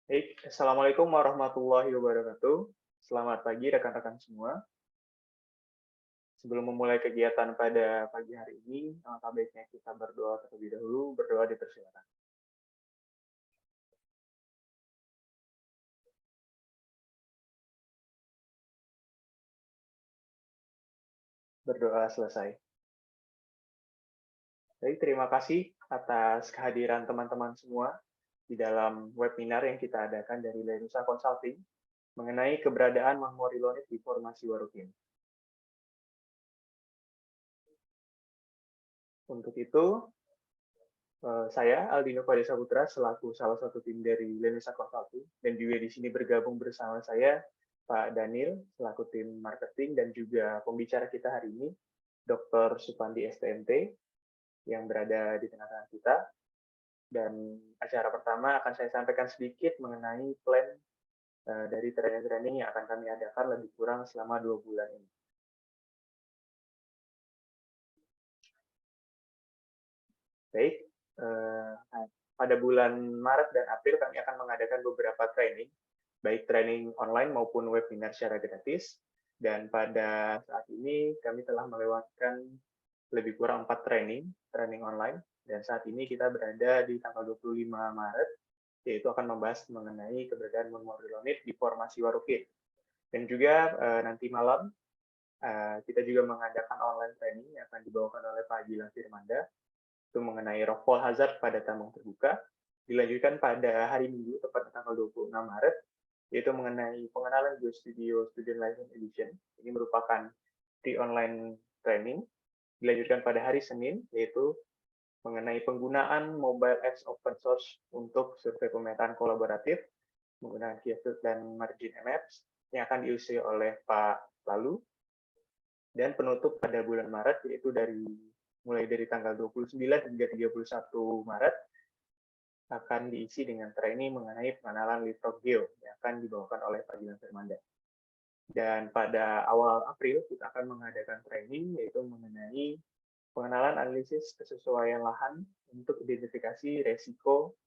Baik, Assalamualaikum warahmatullahi wabarakatuh. Selamat pagi rekan-rekan semua. Sebelum memulai kegiatan pada pagi hari ini, alangkah baiknya kita berdoa terlebih dahulu. Berdoa dipersilakan. Berdoa selesai. Baik, terima kasih atas kehadiran teman-teman semua di dalam webinar yang kita adakan dari Lenusa Consulting mengenai keberadaan Mahmorilonit di formasi Warukin. Untuk itu, saya Aldino Fadil Saputra selaku salah satu tim dari Lenusa Consulting dan juga di sini bergabung bersama saya Pak Daniel selaku tim marketing dan juga pembicara kita hari ini Dr. Supandi STMT yang berada di tengah-tengah kita. Dan acara pertama akan saya sampaikan sedikit mengenai plan dari training-training yang akan kami adakan lebih kurang selama 2 bulan ini. Baik, pada bulan Maret dan April kami akan mengadakan beberapa training, baik training online maupun webinar secara gratis. Dan pada saat ini kami telah melewatkan lebih kurang 4 training online. Dan saat ini kita berada di tanggal 25 Maret, yaitu akan membahas mengenai keberadaan Mahmorilonit di formasi Warukin. Dan juga nanti malam kita juga mengadakan online training yang akan dibawakan oleh Pak Gilang Firmanda, itu mengenai rock wall hazard pada tambang terbuka. Dilanjutkan pada hari Minggu, tepat tanggal 26 Maret, yaitu mengenai pengenalan GeoStudio Student License Edition. Ini merupakan free online training. Dilanjutkan pada hari Senin, yaitu mengenai penggunaan mobile apps open source untuk survei pemetaan kolaboratif menggunakan Keyfield dan Margin Maps yang akan diusul oleh Pak Lalu. Dan penutup pada bulan Maret, yaitu mulai dari tanggal 29 hingga 31 Maret, akan diisi dengan training mengenai pengenalan Leapfrog Geo yang akan dibawakan oleh Pak Gilang Firmanda. Dan pada awal April kita akan mengadakan training yaitu mengenai pengenalan analisis kesesuaian lahan untuk identifikasi resiko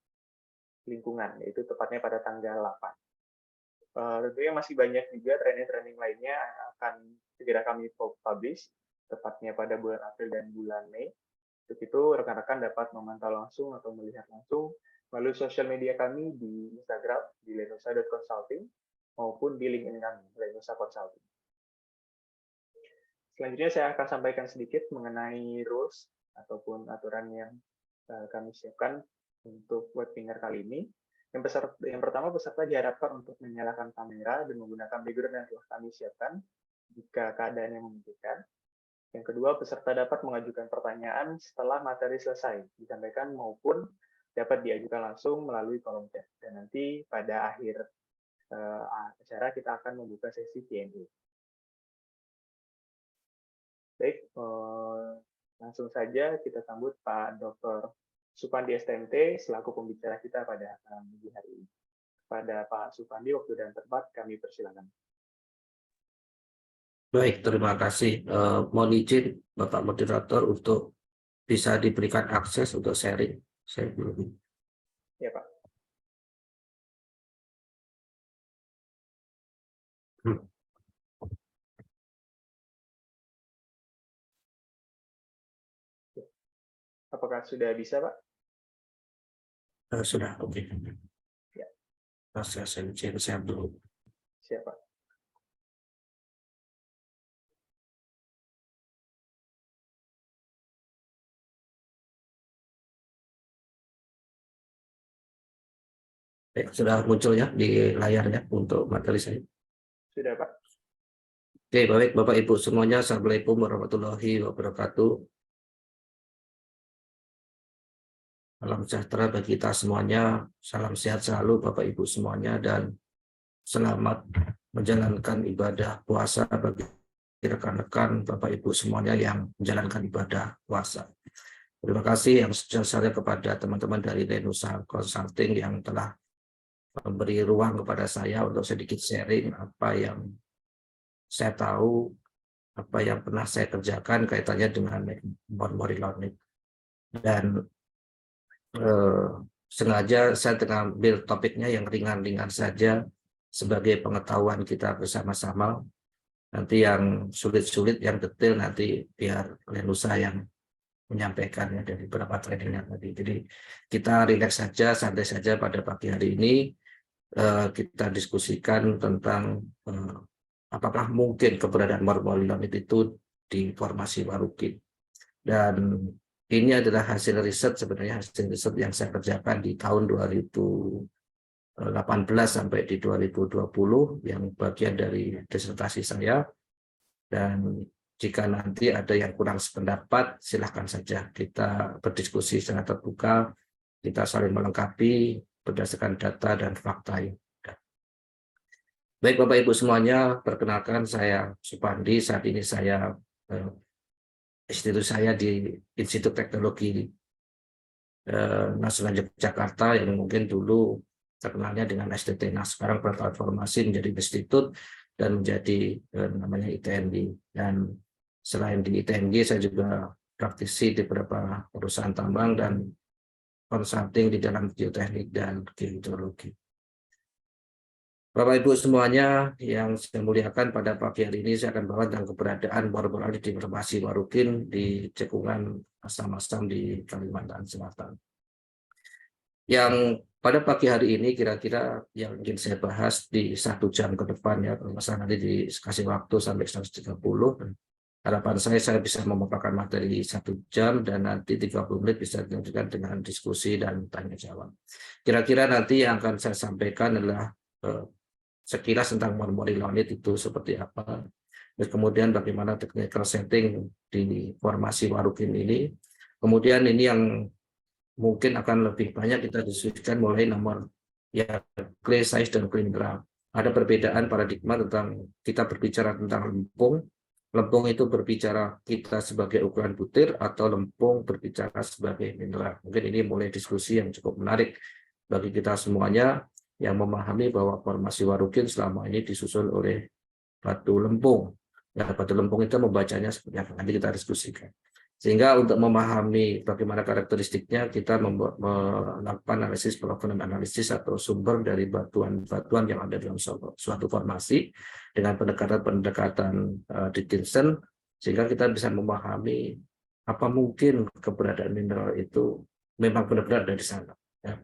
lingkungan, yaitu tepatnya pada tanggal 8. Tentunya masih banyak juga training-training lainnya yang akan segera kami publish, tepatnya pada bulan April dan bulan Mei. Untuk itu, rekan-rekan dapat memantau langsung atau melihat langsung melalui sosial media kami di Instagram, di lenusa.consulting, maupun di LinkedIn kami, Lenusa Consulting. Selanjutnya saya akan sampaikan sedikit mengenai rules ataupun aturan yang kami siapkan untuk webinar kali ini. Yang pertama, peserta diharapkan untuk menyalakan kamera dan menggunakan background yang telah kami siapkan jika keadaan yang memungkinkan. Yang kedua, peserta dapat mengajukan pertanyaan setelah materi selesai disampaikan maupun dapat diajukan langsung melalui kolom chat. Dan nanti pada akhir acara kita akan membuka sesi Q&A. Baik, langsung saja kita sambut Pak Dr. Supandi STMT selaku pembicara kita pada pagi hari ini. Pada Pak Supandi, waktu dan tempat kami persilakan. Baik, terima kasih. Mohon izin Bapak Moderator untuk bisa diberikan akses untuk sharing. Saya belum. Ya, Pak. Apakah sudah bisa, Pak? Sudah, oke. Ya. Saya izin share dulu. Siap, Pak. Sudah muncul ya di layarnya untuk materi saya. Sudah, Pak. Oke, baik Bapak Ibu semuanya. Assalamualaikum warahmatullahi wabarakatuh. Salam sejahtera bagi kita semuanya. Salam sehat selalu Bapak Ibu semuanya dan selamat menjalankan ibadah puasa bagi rekan-rekan Bapak Ibu semuanya yang menjalankan ibadah puasa. Terima kasih yang sebesar-besarnya kepada teman-teman dari Lenusa Consulting yang telah memberi ruang kepada saya untuk sedikit sharing apa yang saya tahu, apa yang pernah saya kerjakan kaitannya dengan Mahmorilonit. Dan sengaja saya mengambil topiknya yang ringan-ringan saja sebagai pengetahuan kita bersama-sama. Nanti yang sulit-sulit, yang detail nanti biar Lenusa yang menyampaikannya dari beberapa trainingnya tadi. Jadi kita rileks saja, santai saja pada pagi hari ini. Kita diskusikan tentang apakah mungkin keberadaan mormolinamid itu di formasi Warukin. Dan ini adalah hasil riset, sebenarnya hasil riset yang saya kerjakan di tahun 2018 sampai di 2020 yang bagian dari disertasi saya. Dan jika nanti ada yang kurang sependapat, silahkan saja kita berdiskusi secara terbuka, kita saling melengkapi berdasarkan data dan fakta yang ada. Baik Bapak Ibu semuanya, perkenalkan saya Supandi. Saat ini saya institusi saya di Institut Teknologi Nasional Yogyakarta yang mungkin dulu terkenalnya dengan STT. Nah, sekarang bertransformasi menjadi institut dan menjadi namanya ITNG. Dan selain di ITNG, saya juga praktisi di beberapa perusahaan tambang dan consulting di dalam geoteknik dan geohidrologi. Bapak Ibu semuanya yang saya muliakan, pada pagi hari ini saya akan bahas tentang keberadaan mormolinamid di formasi Warukin di cekungan asam-asam di Kalimantan Selatan. Yang pada pagi hari ini kira-kira yang ingin saya bahas di 1 jam ke depan ya, kalau nanti dikasih waktu sampai 130. Harapan saya bisa memaparkan materi 1 jam dan nanti 30 menit bisa dilanjutkan dengan diskusi dan tanya jawab. Kira-kira nanti yang akan saya sampaikan adalah sekilas tentang mormolinamid itu seperti apa, dan kemudian bagaimana technical setting di formasi Warukin ini. Kemudian ini yang mungkin akan lebih banyak kita diskusikan mulai nomor ya clay size dan clay mineral. Ada perbedaan paradigma tentang kita berbicara tentang lempung. Lempung itu berbicara kita sebagai ukuran butir atau lempung berbicara sebagai mineral. Mungkin ini mulai diskusi yang cukup menarik bagi kita semuanya yang memahami bahwa formasi Warukin selama ini disusun oleh batu lempung. Ya, batu lempung itu membacanya seperti apa, nanti kita diskusikan. Sehingga untuk memahami bagaimana karakteristiknya, kita melakukan analisis provenance analisis atau sumber dari batuan-batuan yang ada dalam suatu formasi dengan pendekatan Dickinson, sehingga kita bisa memahami apa mungkin keberadaan mineral itu memang benar-benar ada di sana. Ya.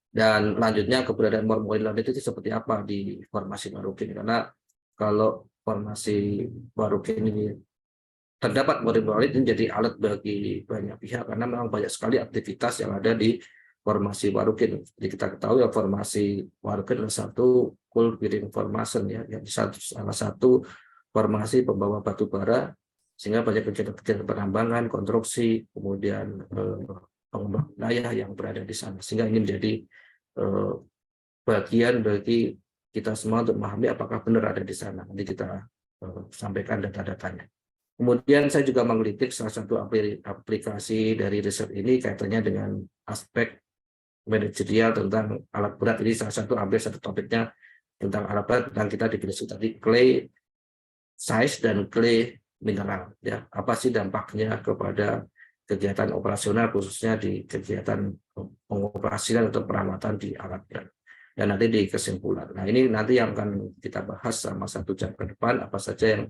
Dan lanjutnya keberadaan mormolinamid itu seperti apa di formasi Warukin, karena kalau formasi Warukin ini terdapat mormolinamid ini jadi alat bagi banyak pihak karena memang banyak sekali aktivitas yang ada di formasi Warukin. Jadi kita ketahui ya, formasi Warukin adalah satu coal bearing formation ya, yang salah satu formasi pembawa batu bara, sehingga banyak kegiatan penambangan, konstruksi, kemudian pengembangan wilayah yang berada di sana, sehingga ini menjadi bagian bagi kita semua untuk memahami apakah benar ada di sana. Nanti kita sampaikan data-datanya. Kemudian saya juga mengkritik salah satu aplikasi dari riset ini kaitannya dengan aspek manajerial tentang alat berat. Ini salah satu ambil satu topiknya tentang alat berat, dan kita diberi tadi clay size dan clay mineral. Ya, apa sih dampaknya kepada kegiatan operasional, khususnya di kegiatan pengoperasian atau perawatan di alat berat. Dan nanti di kesimpulan. Nah, ini nanti yang akan kita bahas selama 1 jam ke depan, apa saja yang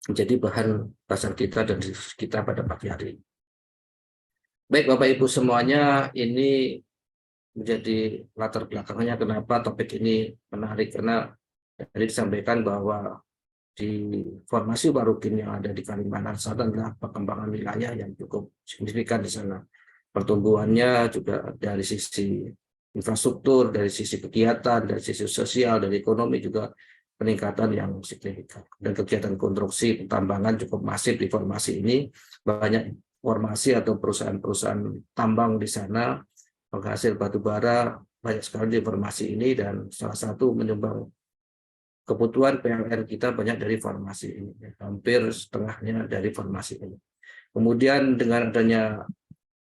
menjadi bahan bahasan kita dan diskusi kita pada pagi hari ini. Baik Bapak Ibu semuanya, ini menjadi latar belakangnya kenapa topik ini menarik, karena tadi disampaikan bahwa di formasi Warukin yang ada di Kalimantan Selatan adalah perkembangan wilayah yang cukup signifikan di sana. Pertumbuhannya juga dari sisi infrastruktur, dari sisi kegiatan, dari sisi sosial, dari ekonomi juga peningkatan yang signifikan. Dan kegiatan konstruksi pertambangan cukup masif di formasi ini. Banyak formasi atau perusahaan-perusahaan tambang di sana, penghasil batu bara banyak sekali di formasi ini, dan salah satu menyumbang kebutuhan PLN kita banyak dari formasi ini, hampir setengahnya dari formasi ini. Kemudian dengan adanya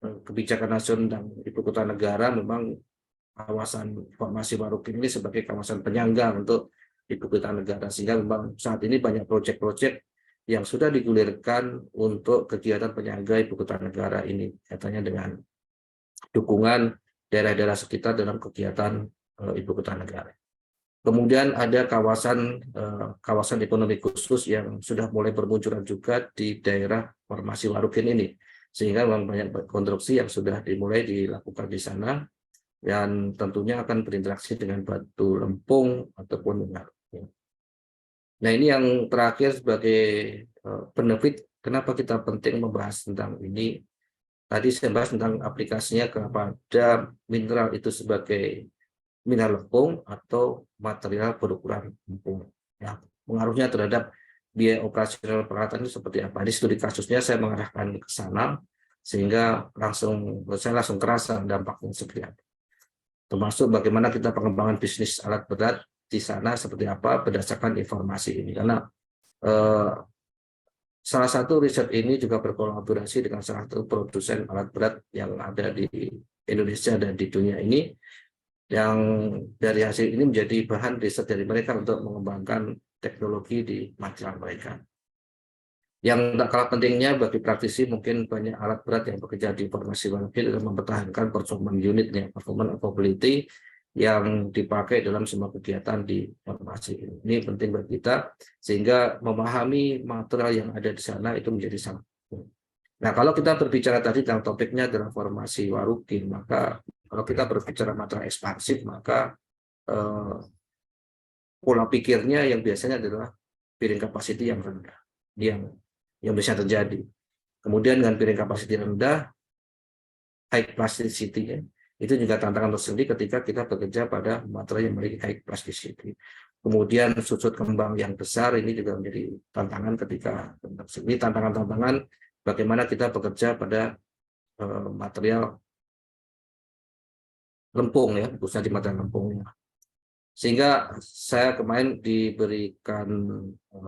kebijakan nasional dan ibu kota negara, memang kawasan formasi Warukin ini sebagai kawasan penyangga untuk ibu kota negara, sehingga memang saat ini banyak proyek-proyek yang sudah digulirkan untuk kegiatan penyangga ibu kota negara ini, katanya dengan dukungan daerah-daerah sekitar dalam kegiatan ibu kota negara. Kemudian ada kawasan ekonomi khusus yang sudah mulai bermunculan juga di daerah formasi Warukin ini, sehingga memang banyak konstruksi yang sudah dimulai dilakukan di sana, dan tentunya akan berinteraksi dengan batu lempung ataupun dengan. Nah, ini yang terakhir sebagai benefit, kenapa kita penting membahas tentang ini. Tadi saya bahas tentang aplikasinya kepada mineral itu sebagai mineral lempung atau material berukuran lempung. Ya, pengaruhnya terhadap biaya operasional peralatan itu seperti apa? Di studi kasusnya saya mengarahkan ke sana, sehingga saya langsung kerasa dampaknya seperti apa. Termasuk bagaimana kita pengembangan bisnis alat berat di sana seperti apa berdasarkan informasi ini. Karena salah satu riset ini juga berkolaborasi dengan salah satu produsen alat berat yang ada di Indonesia dan di dunia ini, yang dari hasil ini menjadi bahan riset dari mereka untuk mengembangkan teknologi di material mereka. Yang tak kalah pentingnya bagi praktisi, mungkin banyak alat berat yang bekerja di formasi Warukin dalam mempertahankan performance unitnya, performance capability yang dipakai dalam semua kegiatan di formasi ini. Ini penting bagi kita, sehingga memahami material yang ada di sana itu menjadi sangat penting. Nah, kalau kita berbicara tadi tentang topiknya adalah formasi Warukin, maka kalau kita berbicara material ekspansif, maka pola pikirnya yang biasanya adalah piring capacity yang rendah, yang bisa terjadi. Kemudian dengan piring capacity rendah, high plasticity, itu juga tantangan tersendiri ketika kita bekerja pada material yang memiliki high plasticity. Kemudian sudut kembang yang besar ini juga menjadi tantangan ketika ini tantangan-tantangan bagaimana kita bekerja pada material lempung, ya, khususnya di material lempungnya. Sehingga saya kemarin diberikan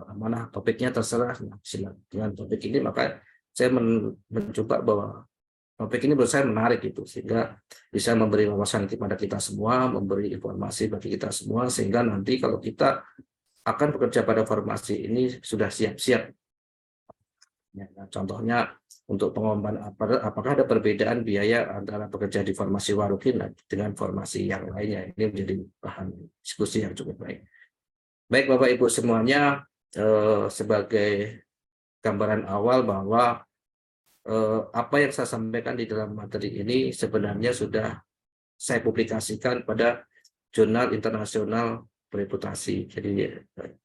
amanah topiknya terserah dengan topik ini, maka saya mencoba bahwa topik ini menurut saya menarik gitu, sehingga bisa memberi wawasan kepada kita semua, memberi informasi bagi kita semua, sehingga nanti kalau kita akan bekerja pada formasi ini sudah siap-siap. Ya, contohnya untuk pengembangan apakah ada perbedaan biaya antara bekerja di formasi Warukin dengan formasi yang lainnya. Ini menjadi bahan diskusi yang cukup baik. Baik Bapak Ibu semuanya, sebagai gambaran awal bahwa apa yang saya sampaikan di dalam materi ini sebenarnya sudah saya publikasikan pada jurnal internasional bereputasi. Jadi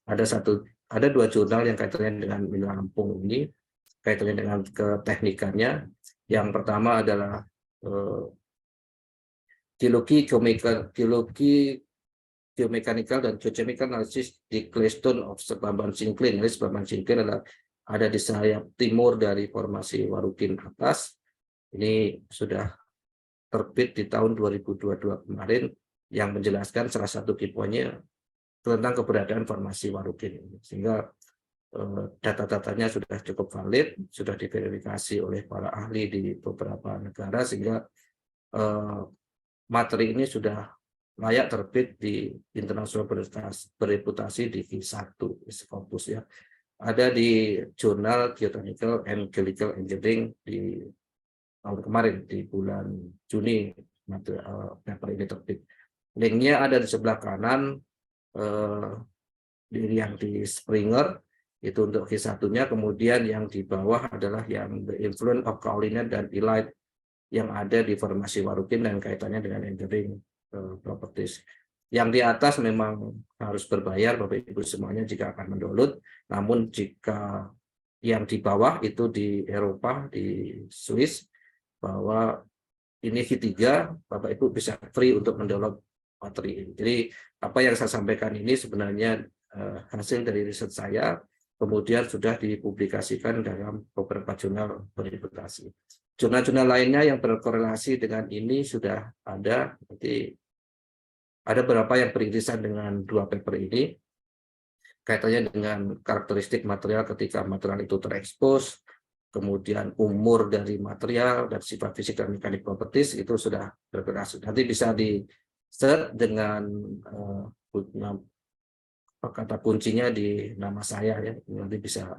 ada dua jurnal yang kaitannya dengan mineral lempung ini, kaitannya dengan keteknikannya. Yang pertama adalah geologi, geomechanical dan geochemical analysis di Claystone of Bamban Singklin. Jadi Bamban Singklin adalah ada di sayap timur dari formasi Warukin atas. Ini sudah terbit di tahun 2022 kemarin, yang menjelaskan salah satu key point-nya tentang keberadaan formasi Warukin ini. Sehingga data-datanya sudah cukup valid, sudah diverifikasi oleh para ahli di beberapa negara, sehingga materi ini sudah layak terbit di internasional bereputasi di V1 Scopus, ya. Ada di jurnal Geotechnical and Geological Engineering di tahun kemarin di bulan Juni, paper ini terbit. Linknya ada di sebelah kanan, yang di Springer itu untuk V1-nya, kemudian yang di bawah adalah yang the influence of kaolin dan elite yang ada di formasi Warukin dan kaitannya dengan engineering properties. Yang di atas memang harus berbayar Bapak Ibu semuanya jika akan mendownload, namun jika yang di bawah itu di Eropa, di Swiss, bahwa ini V3, Bapak Ibu bisa free untuk mendownload materi ini. Jadi apa yang saya sampaikan ini sebenarnya hasil dari riset saya, kemudian sudah dipublikasikan dalam beberapa jurnal bereputasi. Jurnal-jurnal lainnya yang berkorelasi dengan ini sudah ada, berarti ada beberapa yang beririsan dengan dua paper ini, kaitannya dengan karakteristik material ketika material itu terekspos, kemudian umur dari material, dan sifat fisik dan mekanik properties itu sudah berkorelasi. Nanti bisa di-search dengan kata kuncinya di nama saya, ya, nanti bisa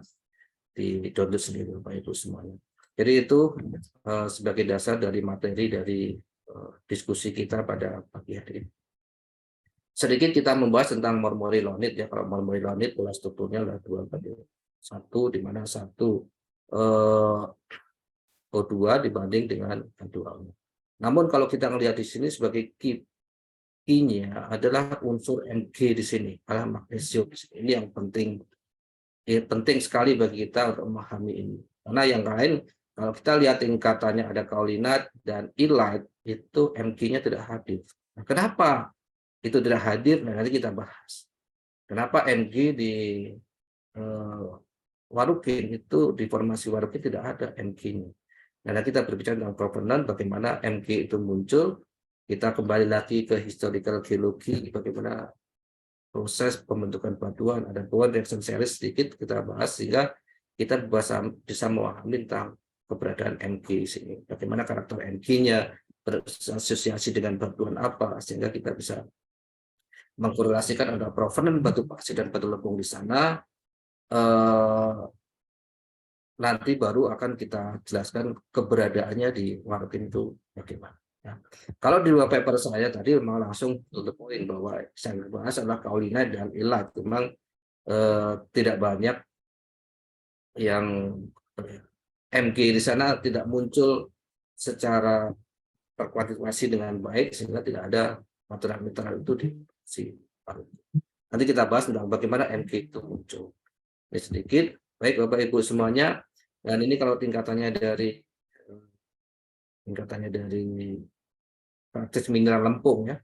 di-download sendiri Bapak Ibu semuanya. Jadi itu sebagai dasar dari materi dari diskusi kita pada pagi hari ini. Sedikit kita membahas tentang mormorilonit ya. Kalau mormorilonit pola strukturnya adalah 2:1, di mana 1 O2 dibanding dengan H2O. Namun kalau kita melihat di sini sebagai key-nya adalah unsur Mg di sini, adalah magnesium. Ini yang penting, penting sekali bagi kita untuk memahami ini. Karena yang lain, kalau kita lihat tingkatannya ada kaulinat dan elite, itu Mg-nya tidak hadir. Nah, kenapa itu tidak hadir? Nah, nanti kita bahas. Kenapa Mg di warukin itu, di formasi warukin tidak ada Mg-nya. Nah, kita berbicara tentang provenance, bagaimana Mg itu muncul. Kita kembali lagi ke historical geologi, bagaimana proses pembentukan batuan, ada bone reaction series sedikit kita bahas, sehingga kita bisa memahami tentang keberadaan Mg di sini. Bagaimana karakter Mg-nya, berasosiasi dengan batuan apa, sehingga kita bisa mengkorelasikan ada provenance batu pasir dan batu lempung di sana. Nanti baru akan kita jelaskan keberadaannya di warukin itu bagaimana. Ya. Kalau di dua paper saya tadi memang langsung tutup poin bahwa saya bahas adalah kaulinat dan elite. Memang tidak banyak yang Mg di sana tidak muncul secara terkuantifikasi dengan baik, sehingga tidak ada material-material itu di si warukin. Nanti kita bahas tentang bagaimana Mg itu muncul. Ini sedikit. Baik Bapak Ibu semuanya. Dan ini kalau tingkatannya dari praktis mineral lempung ya.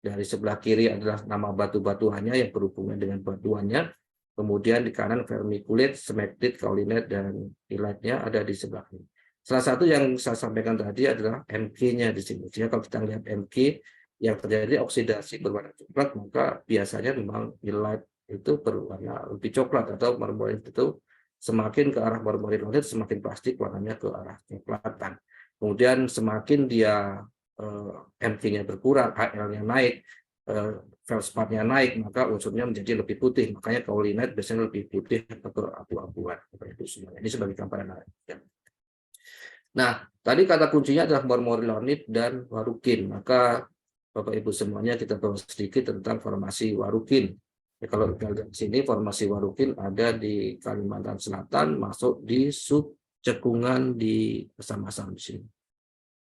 Dari sebelah kiri adalah nama batu-batuannya yang berhubungan dengan batuannya. Kemudian di kanan vermiculite, smectite, kaulinat, dan elite-nya ada di sebelah kiri. Salah satu yang saya sampaikan tadi adalah Mg-nya di sini. Jadi kalau kita lihat Mg yang terjadi oksidasi berwarna coklat, maka biasanya memang elite itu berwarna lebih coklat, atau marmorit itu semakin ke arah marmorilonit semakin plastik warnanya ke arah coklatan. Kemudian semakin dia Mg-nya berkurang, HL-nya naik, feldspatnya naik, maka unsurnya menjadi lebih putih. Makanya kaulinat biasanya lebih putih atau abu-abuan. Ini sebagai gambaran. Nah, tadi kata kuncinya adalah mormorilonit dan warukin. Maka Bapak Ibu semuanya kita bahas sedikit tentang formasi warukin. Ya, kalau kita lihat di sini formasi warukin ada di Kalimantan Selatan, masuk di sub cekungan di asam-asam di sini.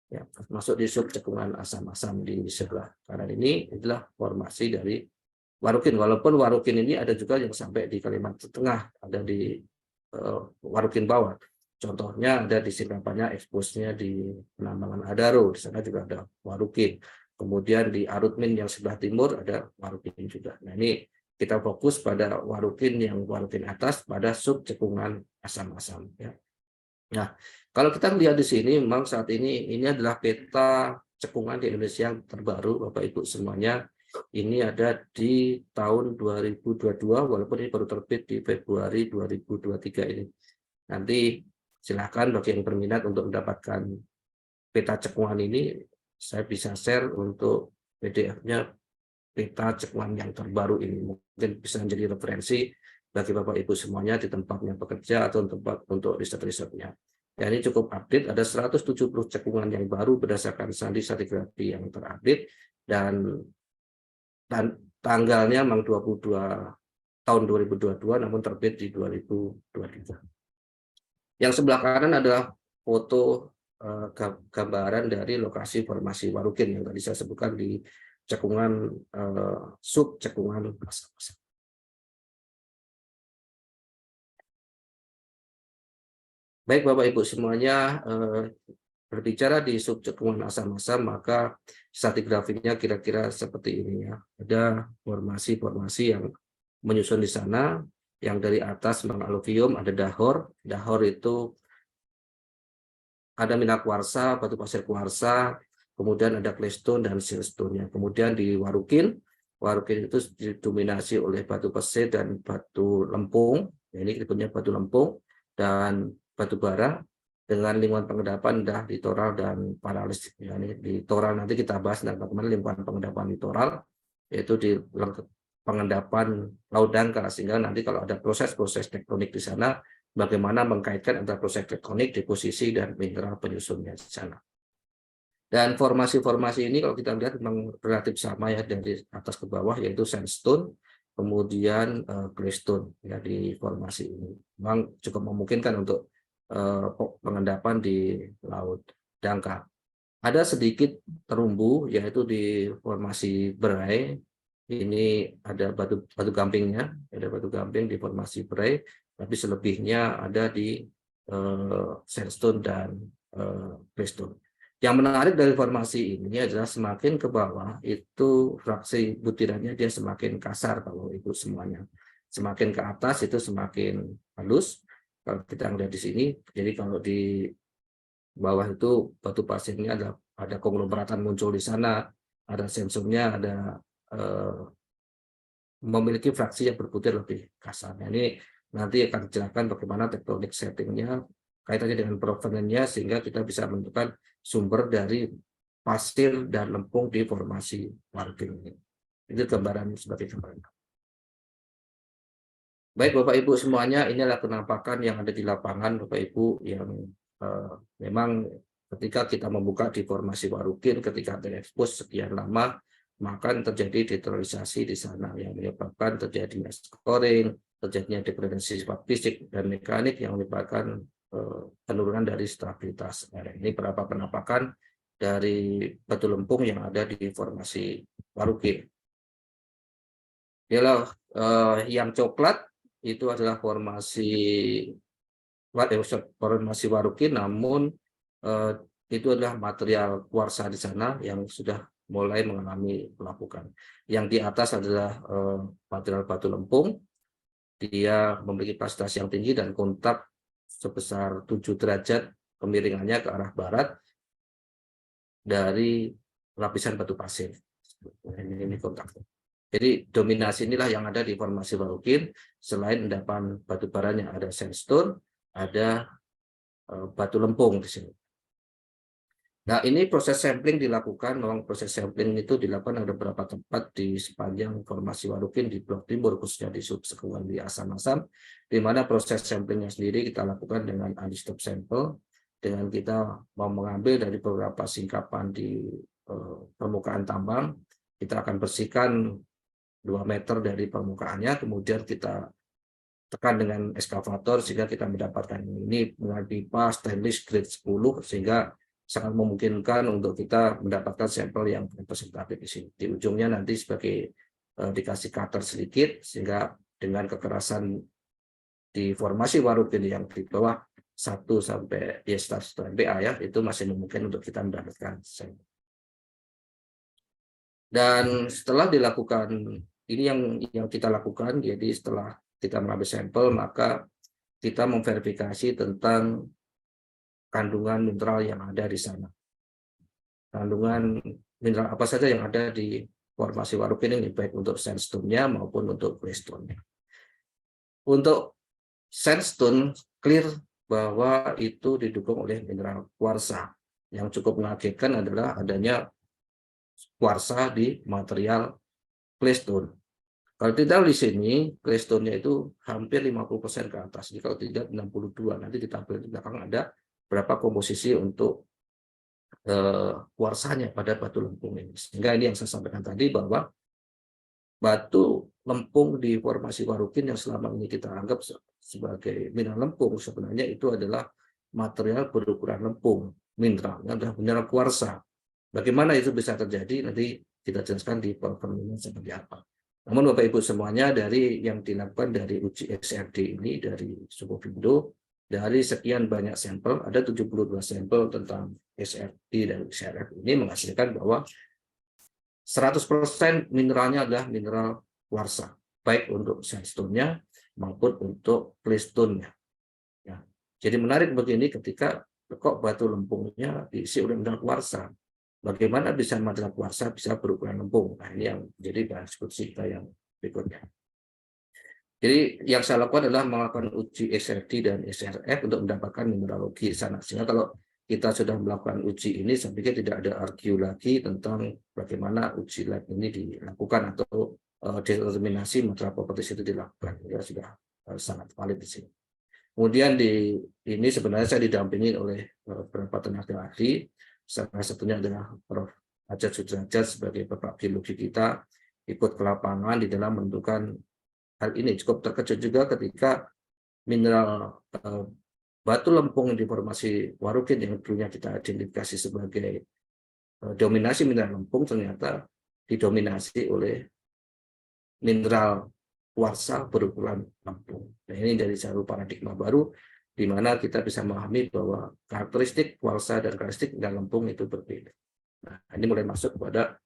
Ya, masuk di sub cekungan asam-asam di sebelah kanan ini adalah formasi dari warukin. Walaupun warukin ini ada juga yang sampai di Kalimantan Tengah, ada di warukin bawah. Contohnya ada di Singkapannya, expose-nya di Penambangan Adaro, di sana juga ada warukin. Kemudian di Arutmin yang sebelah timur ada warukin juga. Nah, ini kita fokus pada warukin yang warukin atas pada sub cekungan asam-asam ya. Nah, kalau kita lihat di sini memang saat ini adalah peta cekungan di Indonesia yang terbaru Bapak Ibu semuanya. Ini ada di tahun 2022 walaupun ini baru terbit di Februari 2023 ini. Nanti silakan bagi yang berminat untuk mendapatkan peta cekungan ini, saya bisa share untuk PDF-nya peta cekungan yang terbaru ini. Mungkin bisa menjadi referensi bagi Bapak Ibu semuanya di tempatnya bekerja atau tempat untuk riset-risetnya. Ya, ini cukup update, ada 170 cekungan yang baru berdasarkan sandi stratigrafi yang terupdate, dan tanggalnya memang 22 tahun 2022 namun terbit di 2023. Yang sebelah kanan adalah foto gambaran dari lokasi formasi warukin yang tadi saya sebutkan di cekungan sub cekungan asam-asam. Baik Bapak Ibu semuanya, berbicara di sub cekungan asam-asam, maka stratigrafinya kira-kira seperti ini ya. Ada formasi-formasi yang menyusun di sana, yang dari atas memang aluvium, ada dahor. Dahor itu ada mineral kuarsa, batu pasir kuarsa, kemudian ada claystone dan siltstone. Kemudian di warukin itu didominasi oleh batu pasir dan batu lempung. Ini kita punya batu lempung dan batu bara dengan lingkungan pengendapan dah litoral dan paralis. Ya, ini di litoral nanti kita bahas tentang bagaimana lingkungan pengendapan litoral, yaitu di pengendapan laut dangkal, sehingga nanti kalau ada proses-proses tektonik di sana, bagaimana mengkaitkan antara proses tektonik, deposisi, dan mineral penyusunnya di sana. Dan formasi-formasi ini kalau kita lihat memang relatif sama ya dari atas ke bawah, yaitu sandstone, kemudian claystone ya di formasi ini. Memang cukup memungkinkan untuk pengendapan di laut dangkal. Ada sedikit terumbu yaitu di formasi Berai. Ini ada batu gampingnya, ada batu gamping di formasi Berai, tapi selebihnya ada di sandstone dan claystone. Yang menarik dari formasi ini adalah semakin ke bawah itu fraksi butirannya dia semakin kasar kalau itu semuanya. Semakin ke atas itu semakin halus. Kalau kita lihat di sini, jadi kalau di bawah itu batu pasirnya ada konglomeratan muncul di sana, ada sensumnya, ada memiliki fraksi yang berbutir lebih kasar. Nah, ini nanti akan dijelaskan bagaimana tektonik settingnya kaitannya dengan provenannya sehingga kita bisa menentukan sumber dari pasir dan lempung di formasi Warping ini. Itu gambaran sebagai gambaran. Baik Bapak Ibu semuanya, inilah penampakan yang ada di lapangan Bapak Ibu yang memang ketika kita membuka di formasi Warukin, ketika terekspos sekian lama, maka terjadi deteriorisasi di sana yang menyebabkan terjadinya scoring, terjadinya degradasi sifat fisik dan mekanik yang menyebabkan penurunan dari stabilitas. Ini beberapa penampakan dari batu lempung yang ada di formasi Warukin. Yalah, yang coklat itu adalah formasi Warukin, namun itu adalah material kuarsa di sana yang sudah mulai mengalami pelapukan. Yang di atas adalah material batu lempung, dia memiliki kapasitas yang tinggi dan kontak sebesar 7 derajat kemiringannya ke arah barat dari lapisan batu pasir. Ini kontaknya. Jadi dominasi inilah yang ada di formasi Warukin. Selain endapan batu bara yang ada sandstone, ada batu lempung di sini. Nah, ini proses sampling dilakukan, memang proses sampling itu dilakukan ada beberapa tempat di sepanjang formasi Warukin di Blok Timur, khususnya di subsekuan di Asam-Asam, di mana proses samplingnya sendiri kita lakukan dengan undisturbed sample, dengan kita mau mengambil dari beberapa singkapan di permukaan tambang, kita akan bersihkan 2 meter dari permukaannya, kemudian kita tekan dengan eskavator sehingga kita mendapatkan ini dengan pipa stainless grade 10 sehingga sangat memungkinkan untuk kita mendapatkan sampel yang representatif di sini. Di ujungnya nanti sebagai dikasih cutter sedikit sehingga dengan kekerasan di formasi Warukin yang di bawah 1 sampai ya 1 MPa ya itu masih memungkinkan untuk kita mendapatkan sampel. Dan setelah dilakukan ini yang kita lakukan, jadi setelah kita mengambil sampel, maka kita memverifikasi tentang kandungan mineral yang ada di sana. Kandungan mineral apa saja yang ada di formasi Warukin ini, baik untuk sandstone-nya maupun untuk claystone-nya. Untuk sandstone, clear bahwa itu didukung oleh mineral kuarsa. Yang cukup mengagetkan adalah adanya kuarsa di material claystone. Kalau tidak di sini, claystone-nya itu hampir 50% ke atas. Jadi kalau tidak 62, nanti ditampilkan di belakang ada berapa komposisi untuk kuarsanya pada batu lempung ini. Sehingga ini yang saya sampaikan tadi bahwa batu lempung di formasi Warukin yang selama ini kita anggap sebagai mineral lempung, sebenarnya itu adalah material berukuran lempung. Mineralnya adalah mineral kuarsa. Bagaimana itu bisa terjadi, nanti kita jelaskan di pertemuan seperti apa. Namun Bapak Ibu semuanya dari yang dilakukan dari uji XRD ini dari Sukovindo, dari sekian banyak sampel, ada 72 sampel tentang XRD dan XRF ini menghasilkan bahwa 100% mineralnya adalah mineral kuarsa, baik untuk sandstone-nya maupun untuk claystone-nya. Ya. Jadi menarik begini ketika kok batu lempungnya diisi oleh mineral kuarsa. Bagaimana bisa material kuarsa bisa berukuran lempung? Nah, ini yang jadi bahan diskusi kita yang berikutnya. Jadi yang saya lakukan adalah melakukan uji XRD dan XRF untuk mendapatkan mineralogi sana. Sehingga kalau kita sudah melakukan uji ini, saya pikir tidak ada argue lagi tentang bagaimana uji lab ini dilakukan atau determinasi material properties itu dilakukan. Ya sudah sangat valid di sini. Kemudian ini sebenarnya saya didampingi oleh beberapa tenaga ahli. salah satunya adalah Prof. Ajat Sudrajat sebagai Bapak Biologi kita ikut ke lapangan di dalam menentukan hal ini. Cukup terkejut juga ketika mineral batu lempung di formasi Warukin yang dulunya kita identifikasi sebagai dominasi mineral lempung ternyata didominasi oleh mineral kuarsa berukuran lempung. Nah, ini dari satu paradigma baru di mana kita bisa memahami bahwa karakteristik kuarsa dan karakteristik mineral lempung itu berbeda. Nah, ini mulai masuk kepada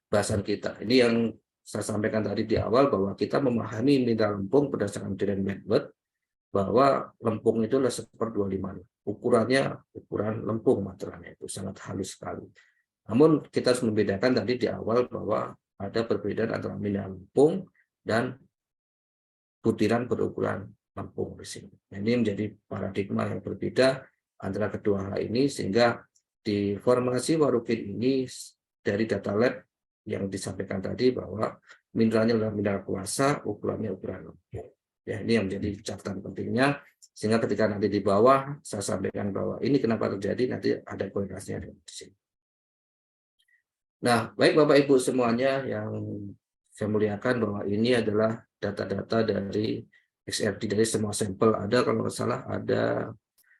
bahasan kita. Ini yang saya sampaikan tadi di awal bahwa kita memahami mineral lempung berdasarkan Dylan Medward bahwa lempung itu adalah 1/25. Ukurannya ukuran lempung materialnya itu sangat halus sekali. Namun kita harus membedakan tadi di awal bahwa ada perbedaan antara mineral lempung dan butiran berukuran lempung di sini. Nah, ini menjadi paradigma yang berbeda antara kedua hal ini sehingga di formasi Warukin ini dari data lab yang disampaikan tadi bahwa mineralnya adalah mineral kuarsa, ukurannya ukuran lempung. Ya, ini yang menjadi catatan pentingnya sehingga ketika nanti di bawah saya sampaikan bahwa ini kenapa terjadi nanti ada korelasinya di sini. Nah, baik Bapak Ibu semuanya yang saya muliakan bahwa ini adalah data-data dari XRD dari semua sampel. Ada kalau nggak salah ada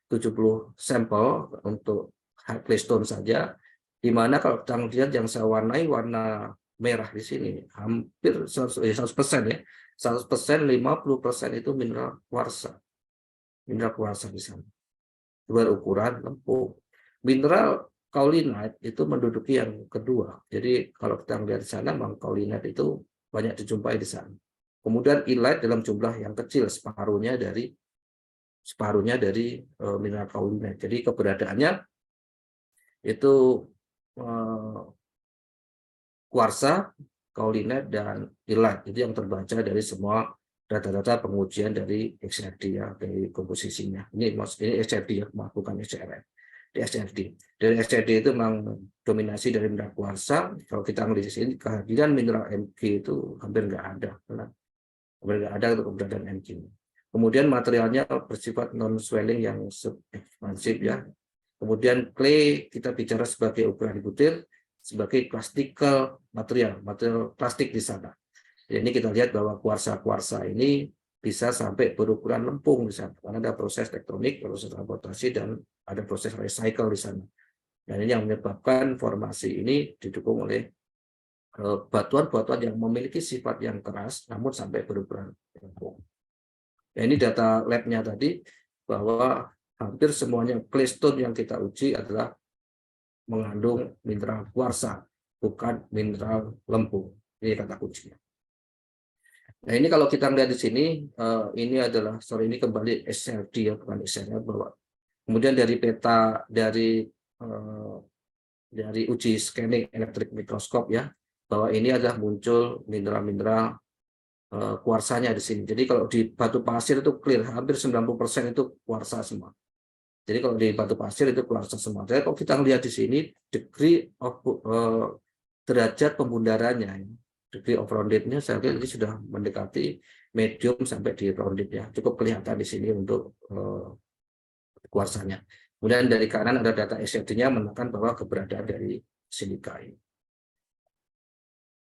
70 sampel untuk claystone saja, di mana kalau kita lihat yang saya warnai warna merah di sini hampir 100% ya, 100%, 50% itu mineral kuarsa di sana berukuran lempung. Mineral kaolinite itu menduduki yang kedua. Jadi kalau kita lihat di sana, memang kaolinite itu banyak dijumpai di sana. Kemudian illite dalam jumlah yang kecil, separuhnya dari mineral kaolinite. Jadi keberadaannya itu kuarsa, kaolinite, dan illite. Itu yang terbaca dari semua data-data pengujian dari XRD ya, dari komposisinya. Ini XRD ya, bukan XRF. Di XRD. Dari XRD itu memang dominasi dari mineral kuarsa. Kalau kita melihat di sini, kehadiran mineral Mg itu hampir nggak ada. Hampir nggak ada untuk keberadaan Mg. Kemudian materialnya bersifat non-swelling yang ekspansif ya. Kemudian clay kita bicara sebagai ukuran butir, sebagai plastical material plastik di sana. Jadi ini kita lihat bahwa kuarsa ini bisa sampai berukuran lempung di sana, karena ada proses tektonik, proses transportasi, dan ada proses recycle di sana. Dan ini yang menyebabkan formasi ini didukung oleh batuan-batuan yang memiliki sifat yang keras, namun sampai berukuran lempung. Nah, ini data lab-nya tadi, bahwa hampir semuanya claystone yang kita uji adalah mengandung mineral kuarsa, bukan mineral lempung. Ini kata kuncinya. Nah, ini kalau kita lihat di sini, ini adalah, ini kembali SLD ya, bukan SLR, bahwa kemudian dari peta dari uji scanning elektrik mikroskop ya, bahwa ini adalah muncul mineral-mineral kuarsanya di sini. Jadi kalau di batu pasir itu clear, hampir 90% itu kuarsa semua. Jadi kalau di batu pasir itu kuarsa semua. Jadi kalau kita lihat di sini, degree of derajat pembundarannya, degree of roundednya saya kira ini sudah mendekati medium sampai di rounded ya. Cukup kelihatan di sini untuk kuarsanya. Kemudian dari kanan ada data SLD-nya menunjukkan bahwa keberadaan dari silika ini.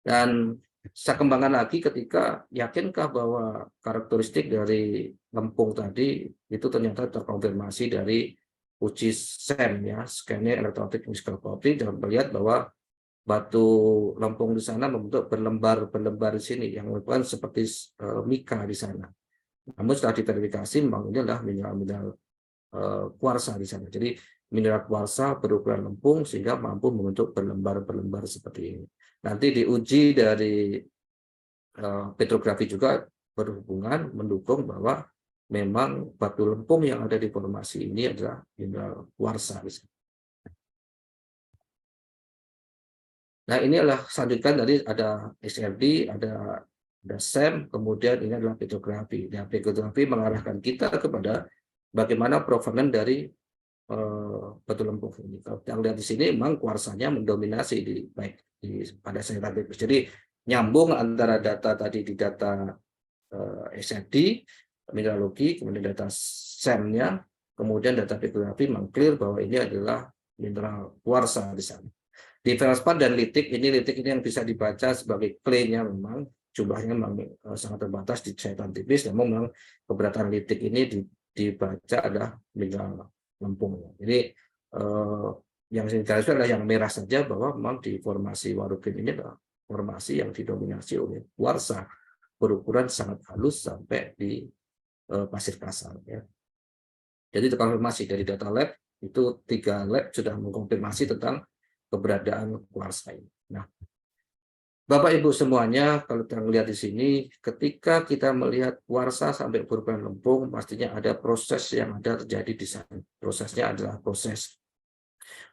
Dan saya kembangkan lagi ketika yakinkah bahwa karakteristik dari lempung tadi itu ternyata terkonfirmasi dari uji SEM ya, scanning electrolytic microscopy, dan melihat bahwa batu lempung di sana membentuk berlembar di sini yang merupakan seperti mika di sana. Namun setelah diverifikasi memang ini adalah mineral kuarsa di sana. Jadi mineral kuarsa berukuran lempung sehingga mampu membentuk berlembar seperti ini. Nanti diuji dari petrografi juga berhubungan mendukung bahwa memang batu lempung yang ada di formasi ini adalah mineral kuarsa. Nah, ini adalah selanjutnya dari ada SRD, ada SEM, kemudian ini adalah petrografi. Nah, petrografi mengarahkan kita kepada bagaimana provenience dari batu lempung ini. Kalau kita lihat di sini, memang kuarsanya mendominasi pada sentra tipis. Jadi nyambung antara data tadi di data SRD, mineralogi, kemudian data SEM-nya, kemudian data petrografi mengclear bahwa ini adalah mineral kuarsa di sana. Di feldspat dan litik ini yang bisa dibaca sebagai clay-nya memang jumlahnya memang sangat terbatas di cetan tipis, namun memang keberadaan litik ini dibaca adalah mineral lempung. Jadi yang saya adalah yang merah saja, bahwa memang di formasi Warukin ini adalah formasi yang didominasi oleh kuarsa berukuran sangat halus sampai di pasir kasar. Ya. Jadi terkonfirmasi dari data lab itu 3 lab sudah mengkonfirmasi tentang keberadaan kuarsa ini. Nah, Bapak Ibu semuanya, kalau kita melihat di sini, ketika kita melihat kuarsa sampai berukuran lempung, pastinya ada proses yang ada terjadi di sana. Prosesnya adalah proses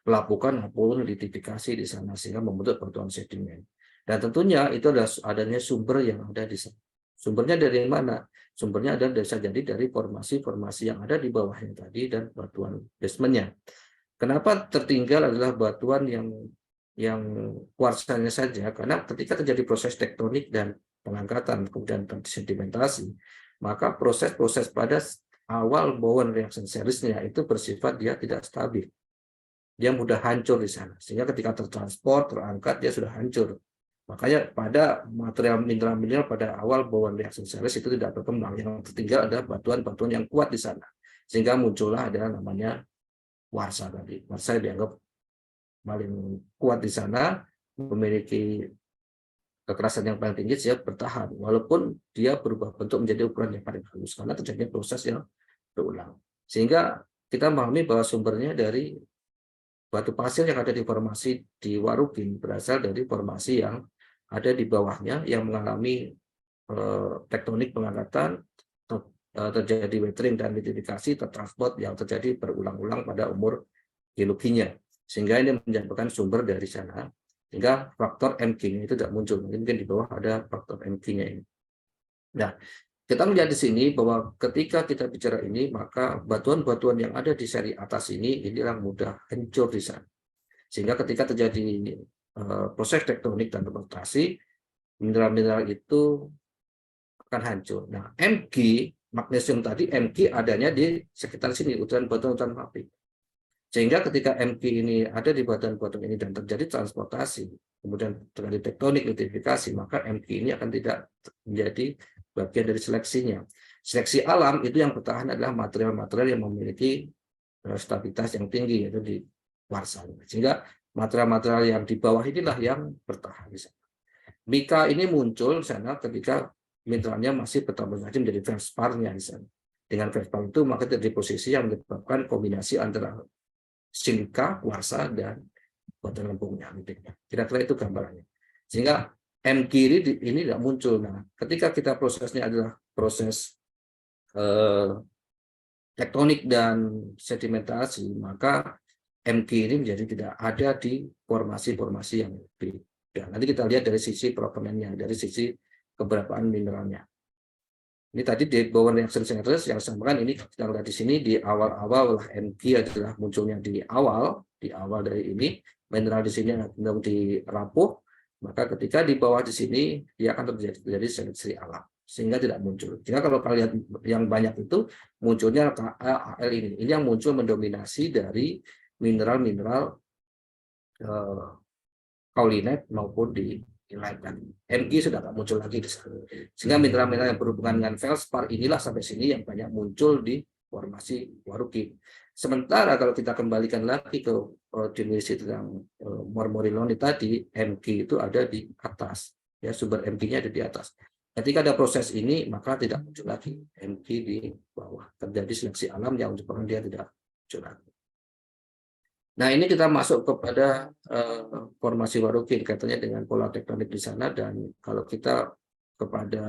pelapukan maupun litifikasi di sana sehingga membentuk batuan sedimen. Dan tentunya itu adalah adanya sumber yang ada di sana. Sumbernya dari mana? Sumbernya ada bisa jadi dari formasi-formasi yang ada di bawahnya tadi dan batuan basementnya. Kenapa tertinggal adalah batuan yang kuarsanya saja? Karena ketika terjadi proses tektonik dan pengangkatan kemudian sedimentasi, maka proses-proses pada awal bone reaction seriesnya itu bersifat dia tidak stabil. Dia mudah hancur di sana. Sehingga ketika tertransport, terangkat, dia sudah hancur. Makanya pada material mineral-mineral pada awal bone reaction series itu tidak berkembang. Yang tertinggal adalah batuan-batuan yang kuat di sana. Sehingga muncullah adalah namanya kuarsa tadi. Kuarsa dianggap paling kuat di sana, memiliki kekerasan yang paling tinggi, sehingga bertahan. Walaupun dia berubah bentuk menjadi ukuran yang paling halus. Karena terjadi proses yang berulang. Sehingga kita memahami bahwa sumbernya dari batu pasir yang ada di formasi di Warukin berasal dari formasi yang ada di bawahnya yang mengalami tektonik pengangkatan, terjadi weathering dan litifikasi, tertransport yang terjadi berulang-ulang pada umur geologinya. Sehingga ini menyebabkan sumber dari sana. Sehingga faktor MK-nya itu tidak muncul. Mungkin di bawah ada faktor MK-nya ini. Nah, kita melihat di sini bahwa ketika kita bicara ini, maka batuan-batuan yang ada di seri atas ini inilah mudah hancur di sana. Sehingga ketika terjadi proses tektonik dan rotasi, mineral-mineral itu akan hancur. Nah, Mg, magnesium tadi, Mg adanya di sekitar sini, batuan-batuan pabrik. Sehingga ketika Mg ini ada di batuan-batuan ini dan terjadi transportasi, kemudian terjadi tektonik, litifikasi, maka Mg ini akan tidak menjadi bagian dari seleksinya. Seleksi alam itu yang bertahan adalah material-material yang memiliki stabilitas yang tinggi, yaitu di kuarsa. Sehingga material-material yang di bawah inilah yang bertahan di sana. Mika ini muncul di sana ketika mineralnya masih bertambah lagi menjadi feldsparnya di sana. Dengan feldspar itu maka terjadi posisi yang menyebabkan kombinasi antara silika, kuarsa, dan batuan lempungnya. Kira-kira itu gambarannya. Sehingga M kiri ini tidak muncul. Nah, ketika kita prosesnya adalah proses tektonik dan sedimentasi, maka M kiri menjadi tidak ada di formasi-formasi yang beda. Nanti kita lihat dari sisi provenennya, dari sisi keberapaan mineralnya. Ini tadi di bawah reaction centers yang sampaikan ini kita lihat di sini di awal-awal MG adalah munculnya di awal dari ini mineral di sini belum dirapuh. Maka ketika di bawah di sini dia akan terjadi seleksi alam sehingga tidak muncul. Jika kalau kalian yang banyak itu munculnya KAL ini yang muncul mendominasi dari mineral-mineral kaolinet maupun di ilaikan. Mg sudah tidak muncul lagi di sana. Sehingga mineral-mineral yang berhubungan dengan feldspar inilah sampai sini yang banyak muncul di formasi Warukin. Sementara kalau kita kembalikan lagi ke definisi tentang mormoriloni tadi, Mg itu ada di atas, ya sumber Mg-nya ada di atas. Ketika ada proses ini, maka tidak muncul lagi Mg di bawah. Terjadi seleksi alam yang menyebabkan dia tidak muncul lagi. Nah, ini kita masuk kepada formasi Warukin katanya dengan pola tektonik di sana, dan kalau kita kepada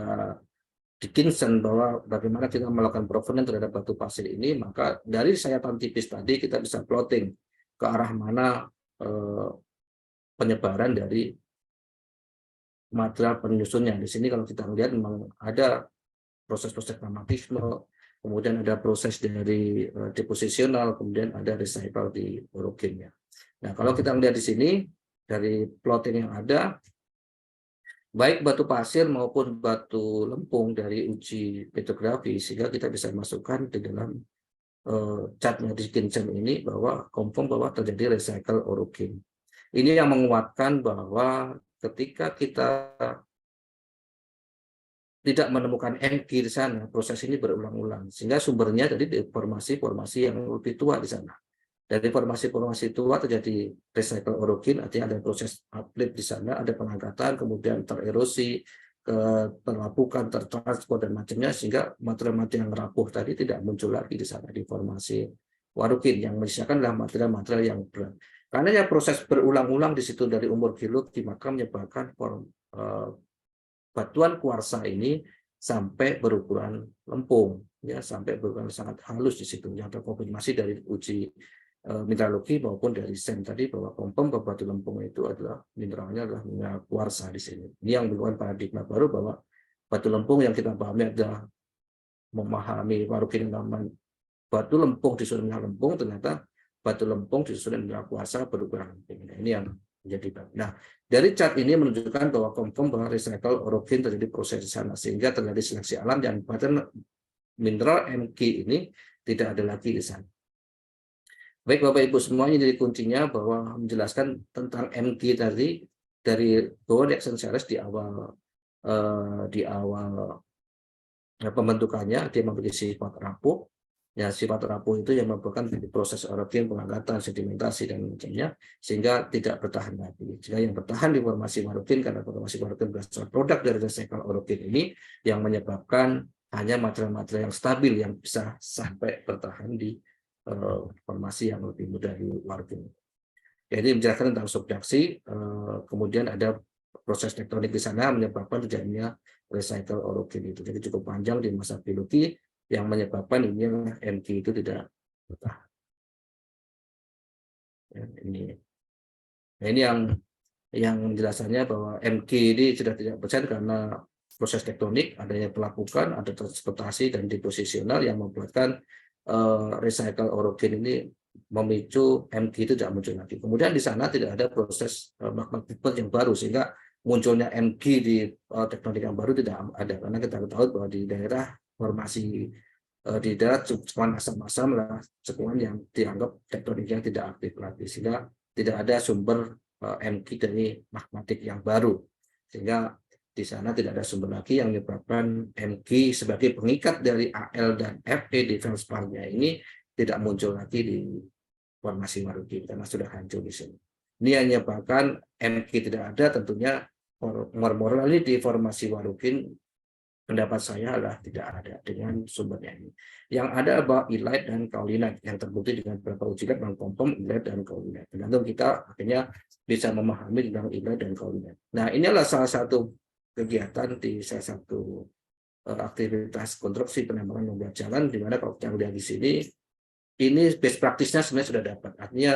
Dickinson bahwa bagaimana kita melakukan provenance terhadap batu pasir ini, maka dari sayatan tipis tadi kita bisa plotting ke arah mana penyebaran dari material penyusunnya. Di sini kalau kita lihat memang ada proses-proses magmatisme, kemudian ada proses dari deposisional, kemudian ada recycle di Warukinnya. Nah, kalau kita lihat di sini dari plotting yang ada, baik batu pasir maupun batu lempung dari uji petrografi, sehingga kita bisa masukkan di dalam catnya di Kinjam ini bahwa confirm bahwa terjadi recycle orogen. Ini yang menguatkan bahwa ketika kita tidak menemukan MG di sana, proses ini berulang-ulang. Sehingga sumbernya jadi formasi-formasi yang lebih tua di sana. Dari formasi-formasi tua terjadi recycle orogen, artinya ada proses uplift di sana, ada pengangkatan, kemudian tererosi, terlapukan, tertransport, dan macamnya, sehingga material-material yang rapuh tadi tidak muncul lagi di sana, di formasi warukin. Yang menyisakan adalah material-material yang berat. Karena ya proses berulang-ulang di situ dari umur geologi, maka menyebabkan batuan kuarsa ini sampai berukuran lempung, ya, sampai berukuran sangat halus di situ. Yang terkonfirmasi dari uji mineralogi maupun dari SEM tadi bahwa confirm bahwa batu lempung itu adalah mineralnya adalah mineral kuarsa di sini. Ini yang merupakan paradigma baru bahwa batu lempung yang kita pahami adalah memahami warukin yang batu lempung disusun mineral lempung, ternyata batu lempung disusun mineral kuarsa berukuran lempung. Ini yang menjadi baru. Nah, dari cat ini menunjukkan bahwa confirm bahwa recycle orogen terjadi proses di sana, sehingga terjadi seleksi alam dan pattern mineral MG ini tidak ada lagi di sana. Baik Bapak Ibu semuanya, jadi kuncinya bahwa menjelaskan tentang MG tadi dari bone reaction series di awal pembentukannya, dia memiliki sifat rapuh. Ya, sifat rapuh itu yang merupakan proses orogen, pengangkatan, sedimentasi, dan macamnya, sehingga tidak bertahan lagi. Jika yang bertahan di formasi warukin, karena formasi warukin berasal produk dari recycle orogen ini, yang menyebabkan hanya material-material yang stabil yang bisa sampai bertahan di formasi yang lebih mudah di warukin. Jadi menjelaskan tentang subduksi, kemudian ada proses tektonik di sana menyebabkan terjadinya recycle orogen itu. Jadi cukup panjang di masa geologi yang menyebabkan ini MG itu tidak bertahan. Ya, ini. Nah, ini yang penjelasannya bahwa MG ini sudah tidak bertahan karena proses tektonik, adanya pelapukan, ada transportasi dan deposisional yang membuatkan recycle orogen ini memicu MG itu tidak muncul lagi. Kemudian di sana tidak ada proses magma pivot yang baru, sehingga munculnya MG di tektonik yang baru tidak ada, karena kita ketahui bahwa di daerah formasi di daerah sekuan asam-asam lah, sekuan yang dianggap tektoniknya tidak aktif lagi, sehingga tidak ada sumber MG dari magmatik yang baru, sehingga di sana tidak ada sumber lagi yang menyebabkan MG sebagai pengikat dari AL dan Fe di feldsparnya ini tidak muncul lagi di formasi warukin karena sudah hancur di sini. Ini yang menyebabkan MG tidak ada, tentunya morali di formasi warukin pendapat saya adalah tidak ada dengan sumbernya ini. Yang ada adalah ilite dan kaolinite yang terbukti dengan beberapa uji lab dan confirm ilite dan kaolinite. Tergantung kita akhirnya bisa memahami tentang ilite dan kaolinite. Nah, inilah salah satu kegiatan di salah satu aktivitas konstruksi penambangan membuat jalan, di mana kalau kita lihat di sini, ini best practice-nya sebenarnya sudah dapat. Artinya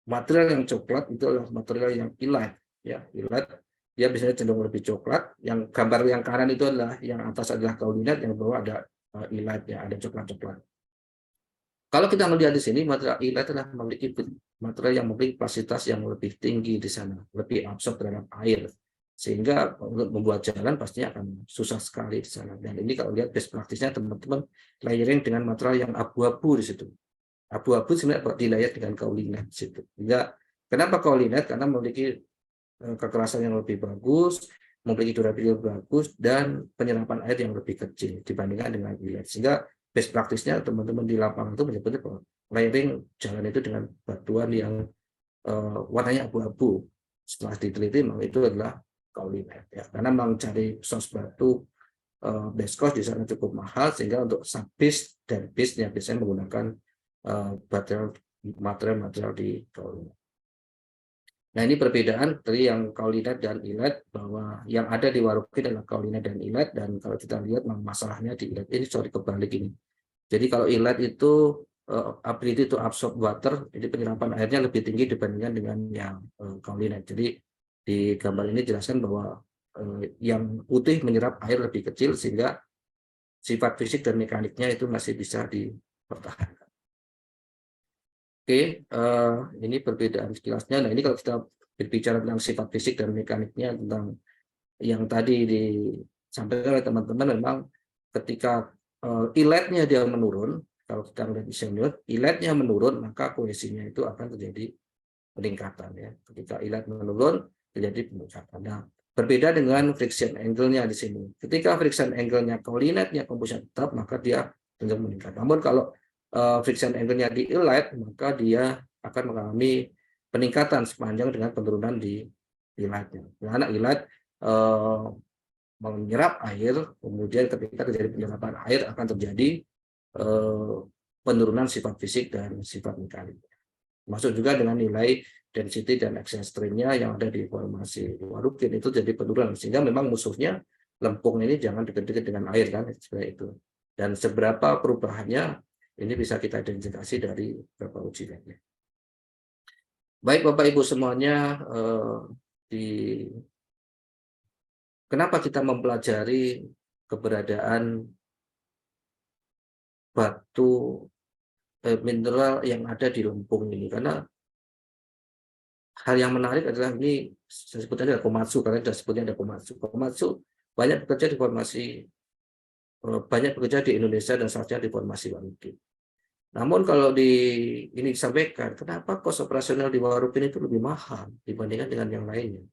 material yang coklat itu adalah material yang ilite, ya, ilite. Dia biasanya cenderung lebih coklat. Yang gambar yang kanan itu adalah yang atas adalah kaolinite, yang bawah ada ilite, ya, ada coklat-coklat. Kalau kita melihat di sini, material ilite adalah memiliki material yang memiliki kapasitas yang lebih tinggi di sana, lebih absorb terhadap air, sehingga untuk membuat jalan pastinya akan susah sekali di sana. Dan ini kalau lihat best practice-nya teman-teman layering dengan material yang abu-abu di situ. Abu-abu sebenarnya dilayer dengan kaolinite di situ. Kenapa kaolinite? Karena memiliki kekerasan yang lebih bagus, memiliki durability yang bagus, dan penyerapan air yang lebih kecil dibandingkan dengan ilite. Sehingga best practice-nya teman-teman di lapangan itu menyebutnya bahwa layering jalan itu dengan batuan yang warnanya abu-abu. Setelah diteliti, memang itu adalah kaolinite. Ya. Karena mencari source batu base cost di sana cukup mahal, sehingga untuk sub-base dan base-nya biasanya menggunakan material di kaolinite. Nah, ini perbedaan dari yang kaolinite dan ilite, bahwa yang ada di warukin adalah kaolinite dan ilite, dan kalau kita lihat masalahnya di ilite ini kebalik ini. Jadi kalau ilite itu ability to absorb water, jadi penyerapan airnya lebih tinggi dibandingkan dengan yang kaolinite. Jadi di gambar ini jelaskan bahwa yang putih menyerap air lebih kecil, sehingga sifat fisik dan mekaniknya itu masih bisa dipertahankan. Oke, ini perbedaan sekilasnya. Nah, ini kalau kita berbicara tentang sifat fisik dan mekaniknya, tentang yang tadi disampaikan oleh teman-teman, memang ketika ilite-nya dia menurun, kalau kita melihat senior, iletnya menurun, maka kohesinya itu akan terjadi peningkatan ya. Ketika ilet menurun, terjadi peningkatan. Nah, berbeda dengan friction angle-nya di sini. Ketika friction angle-nya koordinatnya komposisi tetap, maka dia cenderung meningkat. Namun kalau friction angle-nya di ilet, maka dia akan mengalami peningkatan sepanjang dengan penurunan di iletnya. Karena ilet menyerap air, kemudian ketika terjadi penyerapan air akan terjadi penurunan sifat fisik dan sifat mekanik. Masuk juga dengan nilai density dan excess strain-nya yang ada di formasi Warukin itu jadi penurunan, sehingga memang musuhnya lempung ini jangan dekat-dekat dengan air kan, seperti itu. Dan seberapa perubahannya ini bisa kita identifikasi dari beberapa uji labnya. Baik Bapak Ibu semuanya, kenapa kita mempelajari keberadaan batu mineral yang ada di lempung ini? Karena hal yang menarik adalah ini, saya sebutnya ada Komatsu, karena sudah sebutnya ada Komatsu. Komatsu banyak bekerja di formasi, banyak bekerja di Indonesia dan seharusnya di formasi Warukin. Namun kalau ini disampaikan, kenapa kos operasional di Warukin itu lebih mahal dibandingkan dengan yang lainnya?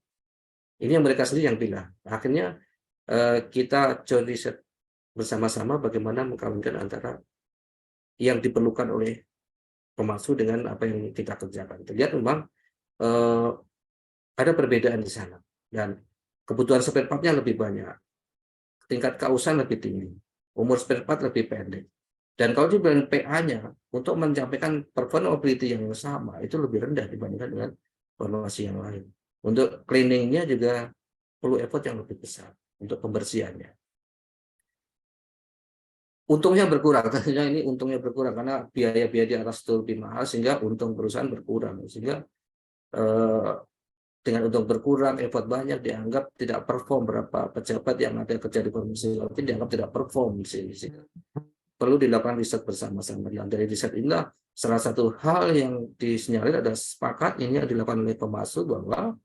Ini yang mereka sendiri yang bilang. Akhirnya kita join riset bersama-sama bagaimana mengkawinkan antara yang diperlukan oleh Komatsu dengan apa yang kita kerjakan. Terlihat memang ada perbedaan di sana, dan kebutuhan spare part-nya lebih banyak, tingkat kausan lebih tinggi, umur spare part lebih pendek, dan kalau dibilang PA-nya untuk mencapai performability yang sama itu lebih rendah dibandingkan dengan formasi yang lain. Untuk cleaning-nya juga perlu effort yang lebih besar untuk pembersihannya. Untungnya berkurang, tentunya ini untungnya berkurang karena biaya-biaya di atas itu lebih mahal sehingga untung perusahaan berkurang, sehingga dengan untung berkurang, effort banyak, dianggap tidak perform. Berapa pejabat yang ada kerja di formasi Warukin dianggap tidak perform di sini. Perlu dilakukan riset bersama-sama. Dari riset inilah salah satu hal yang disinyalir ada sepakat ini yang dilakukan oleh Komatsu bahwa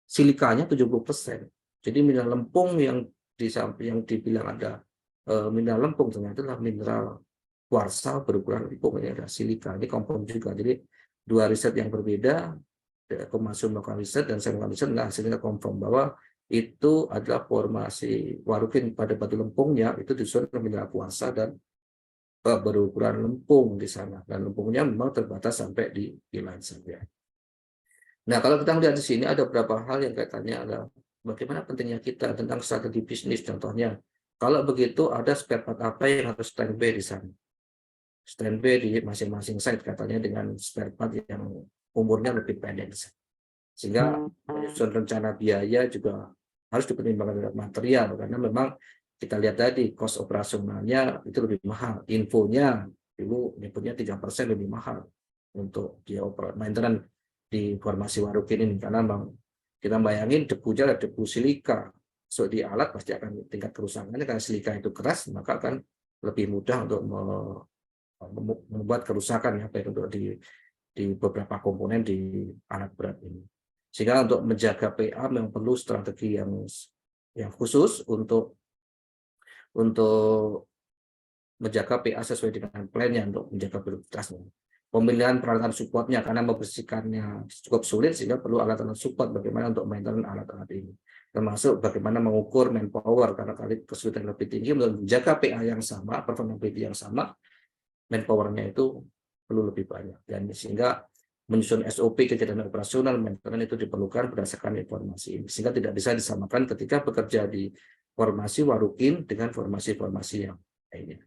silikanya 70%. Jadi mineral lempung yang dibilang ada mineral lempung ternyata adalah mineral kuarsa berukuran lempung, ini ada silika. Ini kompon juga. Jadi dua riset yang berbeda. Komatsu melakukan riset dan saya melakukan riset, nah hasilnya confirm bahwa itu adalah formasi Warukin pada batu lempungnya itu disusun mineral kuarsa dan berukuran lempung di sana, dan lempungnya memang terbatas sampai di pilar saja. Nah kalau kita melihat di sini ada beberapa hal yang kaitannya adalah bagaimana pentingnya kita tentang strategi bisnis. Contohnya kalau begitu ada spare part apa yang harus standby di sana, standby di masing-masing site katanya dengan spare part yang umurnya lebih pendek, sehingga menyusun rencana biaya juga harus dipertimbangkan dengan material, karena memang kita lihat tadi cost operasionalnya itu lebih mahal. Infonya dulu nyebutnya 3% lebih mahal untuk biaya maintenance di formasi Warukin ini, karena memang kita bayangin debunya ada debu silika, so di alat pasti akan tingkat kerusakannya karena silika itu keras, maka akan lebih mudah untuk membuat kerusakan ya, baik untuk di beberapa komponen di alat berat ini. Sehingga untuk menjaga PA memang perlu strategi yang khusus untuk menjaga PA sesuai dengan plan-nya untuk menjaga produktivitasnya. Pemilihan peralatan supportnya karena membersihkannya cukup sulit sehingga perlu alat-alat support bagaimana untuk maintenance alat-alat ini. Termasuk bagaimana mengukur manpower karena kali kesulitan lebih tinggi untuk menjaga PA yang sama, performability yang sama, manpower-nya itu perlu lebih banyak, dan sehingga menyusun SOP kegiatan operasional maintenance itu diperlukan berdasarkan informasi ini, sehingga tidak bisa disamakan ketika bekerja di formasi Warukin dengan formasi-formasi yang lainnya.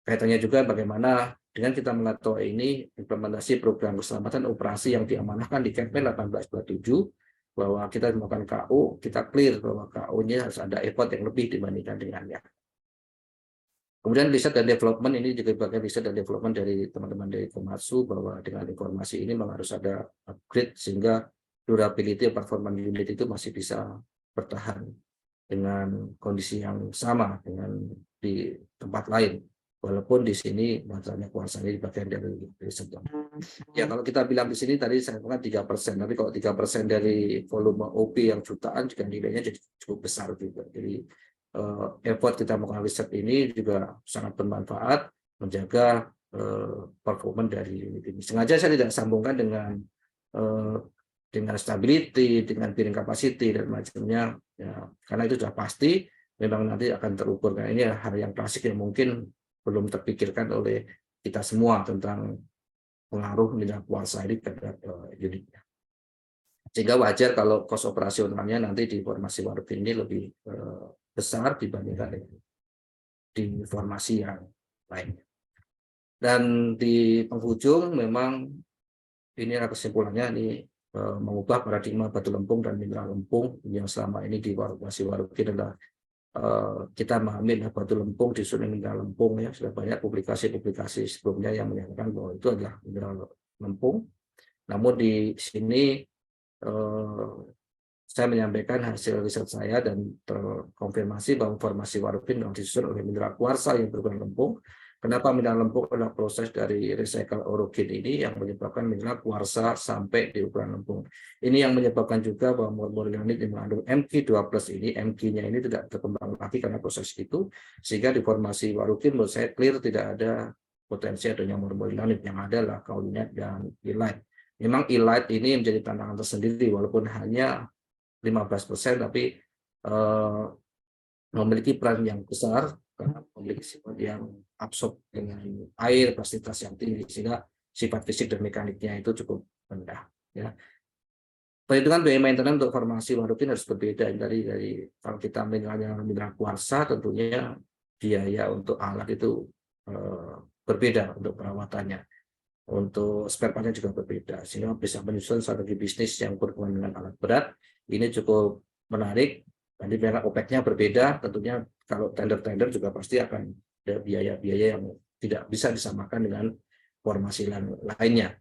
Kaitannya juga bagaimana dengan kita mengetahui ini implementasi program keselamatan operasi yang diamanahkan di Kepmen 1827 bahwa kita melakukan KO, kita clear bahwa KO-nya harus ada effort yang lebih dibandingkan dengannya. Kemudian riset dan development ini juga bagian riset dan development dari teman-teman dari Komatsu bahwa dengan informasi ini memang harus ada upgrade sehingga durability performance unit itu masih bisa bertahan dengan kondisi yang sama dengan di tempat lain. Walaupun di sini masalahnya kuasanya di bagian dari riset. Ya kalau kita bilang di sini tadi saya katakan 3%, tapi kalau 3% dari volume OP yang jutaan juga nilainya jadi cukup besar juga. Jadi effort kita melakukan riset ini juga sangat bermanfaat menjaga performa dari unit ini. Sengaja saya tidak sambungkan dengan stability, dengan bearing capacity dan macamnya, ya, karena itu sudah pasti memang nanti akan terukur. Karena ini hal yang klasik yang mungkin belum terpikirkan oleh kita semua tentang pengaruh nilai kuarsa ini terhadap unitnya. Sehingga wajar kalau kos operasionalnya nanti di formasi Warukin ini lebih besar dibandingkan dengan di formasi yang lainnya. Dan di penghujung memang ini adalah kesimpulannya, ini mengubah paradigma batu lempung dan mineral lempung yang selama ini di formasi Warukin adalah kita memahami batu lempung disusun mineral lempung, ya sudah banyak publikasi-publikasi sebelumnya yang menyatakan bahwa itu adalah mineral lempung. Namun di sini saya menyampaikan hasil riset saya dan terkonfirmasi bahwa formasi Warukin yang disusun oleh mineral kuarsa yang berukuran lempung. Kenapa mineral lempung adalah proses dari recycle orogen ini yang menyebabkan mineral kuarsa sampai di ukuran lempung. Ini yang menyebabkan juga bahwa mormolinit yang mengandung Mg2+ ini, Mg-nya ini tidak berkembang lagi karena proses itu, sehingga di formasi Warukin menurut saya clear tidak ada potensi adanya mormolinit, yang ada adalah kaolinite dan illite. Memang illite ini menjadi tantangan tersendiri walaupun hanya 15%, tapi memiliki peran yang besar karena memiliki sifat yang absorb dengan air, plastisitas yang tinggi, sehingga sifat fisik dan mekaniknya itu cukup rendah. Ya. Perhitungan biaya maintenance untuk formasi Warukin harus berbeda dari kalau kita mineral kuarsa, tentunya biaya untuk alat itu berbeda untuk perawatannya. Untuk spare part-nya juga berbeda, sehingga bisa menyusun strategi bisnis yang berhubungan dengan alat berat. Ini cukup menarik. Nanti biaya OPEX-nya berbeda, tentunya kalau tender-tender juga pasti akan ada biaya-biaya yang tidak bisa disamakan dengan formasi lainnya.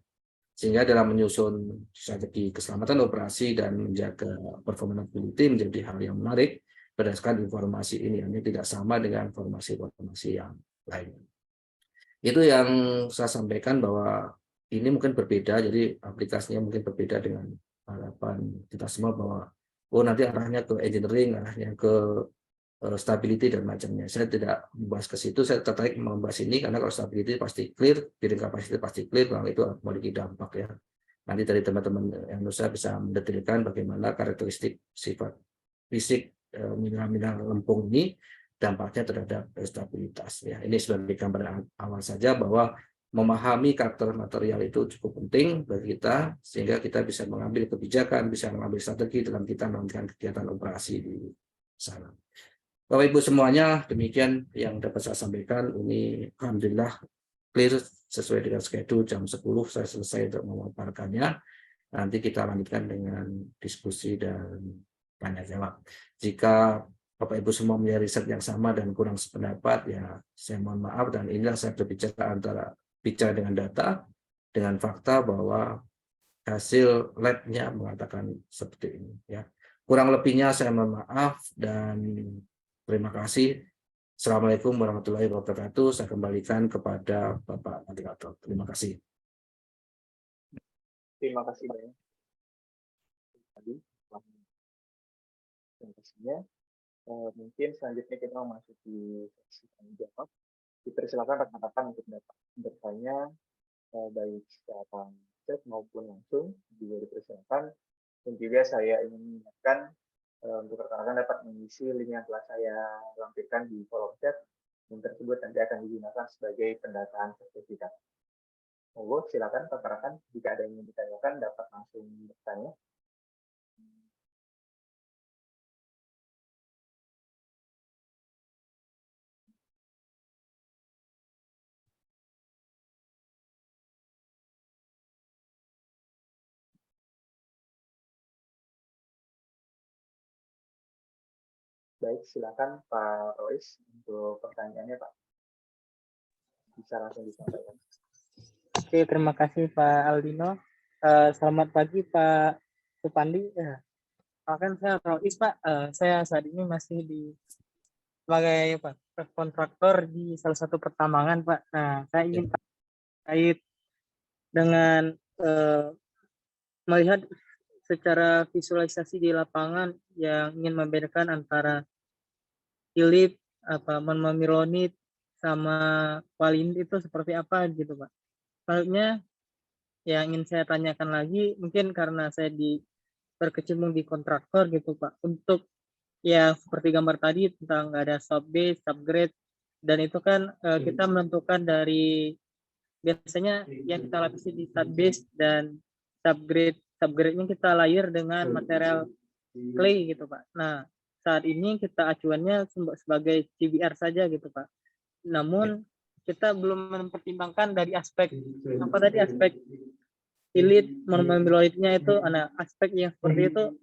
Sehingga dalam menyusun strategi keselamatan operasi dan menjaga performability menjadi hal yang menarik berdasarkan informasi ini. Ini tidak sama dengan formasi-formasi yang lainnya. Itu yang saya sampaikan, bahwa ini mungkin berbeda, jadi aplikasinya mungkin berbeda dengan harapan kita semua bahwa nanti arahnya ke engineering, arahnya ke stability dan macamnya. Saya tidak membahas ke situ, saya tertarik membahas ini karena kalau stability pasti clear, bearing capacity pasti clear, kalau itu memiliki dampak, ya. Nanti dari teman-teman yang saya bisa mendetailkan bagaimana karakteristik sifat fisik mineral lempung ini dampaknya terhadap stabilitas. Ya, ini sebagai gambaran awal saja bahwa memahami karakter material itu cukup penting bagi kita, sehingga kita bisa mengambil kebijakan, bisa mengambil strategi dalam kita melakukan kegiatan operasi di sana. Bapak Ibu semuanya, demikian yang dapat saya sampaikan. Ini alhamdulillah clear sesuai dengan schedule, jam 10 saya selesai untuk memaparkannya. Nanti kita lanjutkan dengan diskusi dan tanya jawab. Jika Bapak Ibu semua punya riset yang sama dan kurang sependapat, ya saya mohon maaf, dan inilah saya berbicara bicara dengan data, dengan fakta bahwa hasil lab-nya mengatakan seperti ini, ya. Kurang lebihnya saya mohon maaf dan terima kasih. Assalamualaikum warahmatullahi wabarakatuh. Saya kembalikan kepada Bapak Moderator. Terima kasih. Terima kasih banyak. Terima kasihnya. Mungkin selanjutnya kita memasuki sesi tanya jawab. Dipersilakan rekan-rekan untuk bertanya baik secara chat maupun langsung, juga dipersilakan. Dan juga saya ingin mengingatkan untuk rekan-rekan dapat mengisi link yang telah saya lampirkan di kolom chat. Link tersebut nanti akan digunakan sebagai pendataan sertifikat. Monggo, silakan rekan-rekan jika ada yang ingin ditanyakan dapat langsung bertanya. Baik, silakan Pak Rois untuk pertanyaannya, Pak. Bisa langsung disampaikan. Oke, terima kasih Pak Aldino. Selamat pagi Pak Supandi. Kan saya Rois Pak. Saya saat ini masih sebagai kontraktor di salah satu pertambangan Pak. Nah, saya ingin terkait dengan melihat secara visualisasi di lapangan yang ingin membedakan antara illite, monomilonit, sama Walin itu seperti apa gitu Pak. Selanjutnya yang ingin saya tanyakan lagi, mungkin karena saya berkecimpung di kontraktor gitu Pak, untuk ya seperti gambar tadi tentang nggak ada sub base, subgrade, dan itu kan kita menentukan dari biasanya yang kita lapisi di sub base dan subgrade-nya kita layer dengan material clay gitu Pak. Nah, saat ini kita acuannya sebagai CBR saja gitu Pak. Namun kita belum mempertimbangkan dari aspek apa tadi, aspek elite monomeloidnya itu, nah aspek yang seperti itu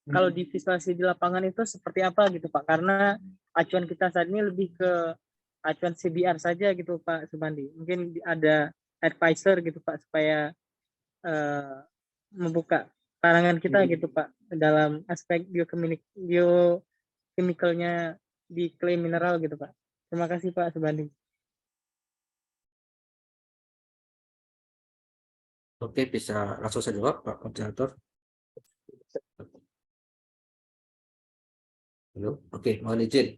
kalau divisualisasi di lapangan itu seperti apa gitu Pak, karena acuan kita saat ini lebih ke acuan CBR saja gitu Pak Subandi. Mungkin ada advisor gitu Pak supaya membuka pandangan kita gitu Pak dalam aspek biokimikalnya di clay mineral gitu Pak. Terima kasih Pak Subandi. Oke, bisa langsung saya jawab Pak Moderator. Halo. Oke, mohon izin.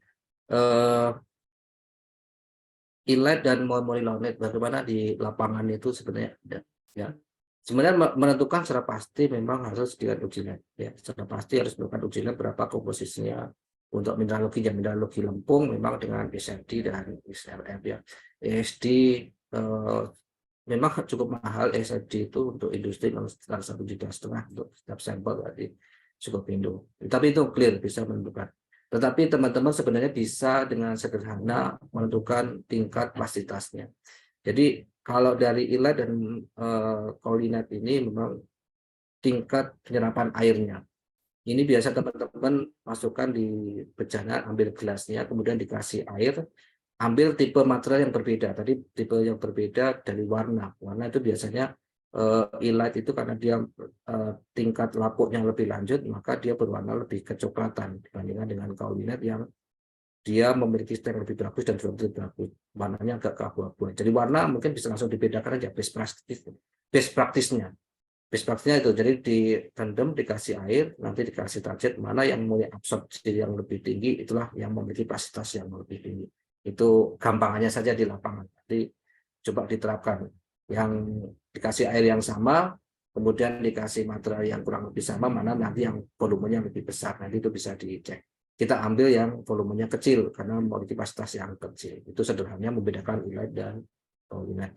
Inlet dan monolinear bagaimana di lapangan itu sebenarnya ya. Sebenarnya menentukan secara pasti memang harus dengan uji lab ya. Secara pasti harus melakukan uji lab berapa komposisinya untuk mineralogi lempung memang dengan SFD dan SLF ya. ESD memang cukup mahal SFD itu untuk industri sekitar 1,5 juta untuk setiap sampel berarti cukup Indo. Tapi itu clear bisa menentukan. Tetapi teman-teman sebenarnya bisa dengan sederhana menentukan tingkat plastitasnya. Jadi kalau dari ILA dan Kaulinat ini memang tingkat penyerapan airnya. Ini biasa teman-teman masukkan di bejana, ambil gelasnya, kemudian dikasih air, ambil tipe material yang berbeda. Tadi tipe yang berbeda dari warna. Warna itu biasanya elite itu karena dia tingkat lapuknya lebih lanjut, maka dia berwarna lebih kecoklatan dibandingkan dengan kaulinet yang dia memiliki stek lebih bagus dan juga lebih bagus. Warnanya agak keabu-abuan. Jadi warna mungkin bisa langsung dibedakan aja best practice-nya. Best practice-nya itu jadi direndam, dikasih air, nanti dikasih target mana yang memiliki absorpsi yang lebih tinggi, itulah yang memiliki kapasitas yang lebih tinggi. Itu gampangannya saja di lapangan. Jadi coba diterapkan. Yang dikasih air yang sama, kemudian dikasih material yang kurang lebih sama, mana nanti yang volumenya lebih besar. Nanti itu bisa dicek. Kita ambil yang volumenya kecil karena memiliki kapasitas yang kecil. Itu sederhananya membedakan inlet dan inlet.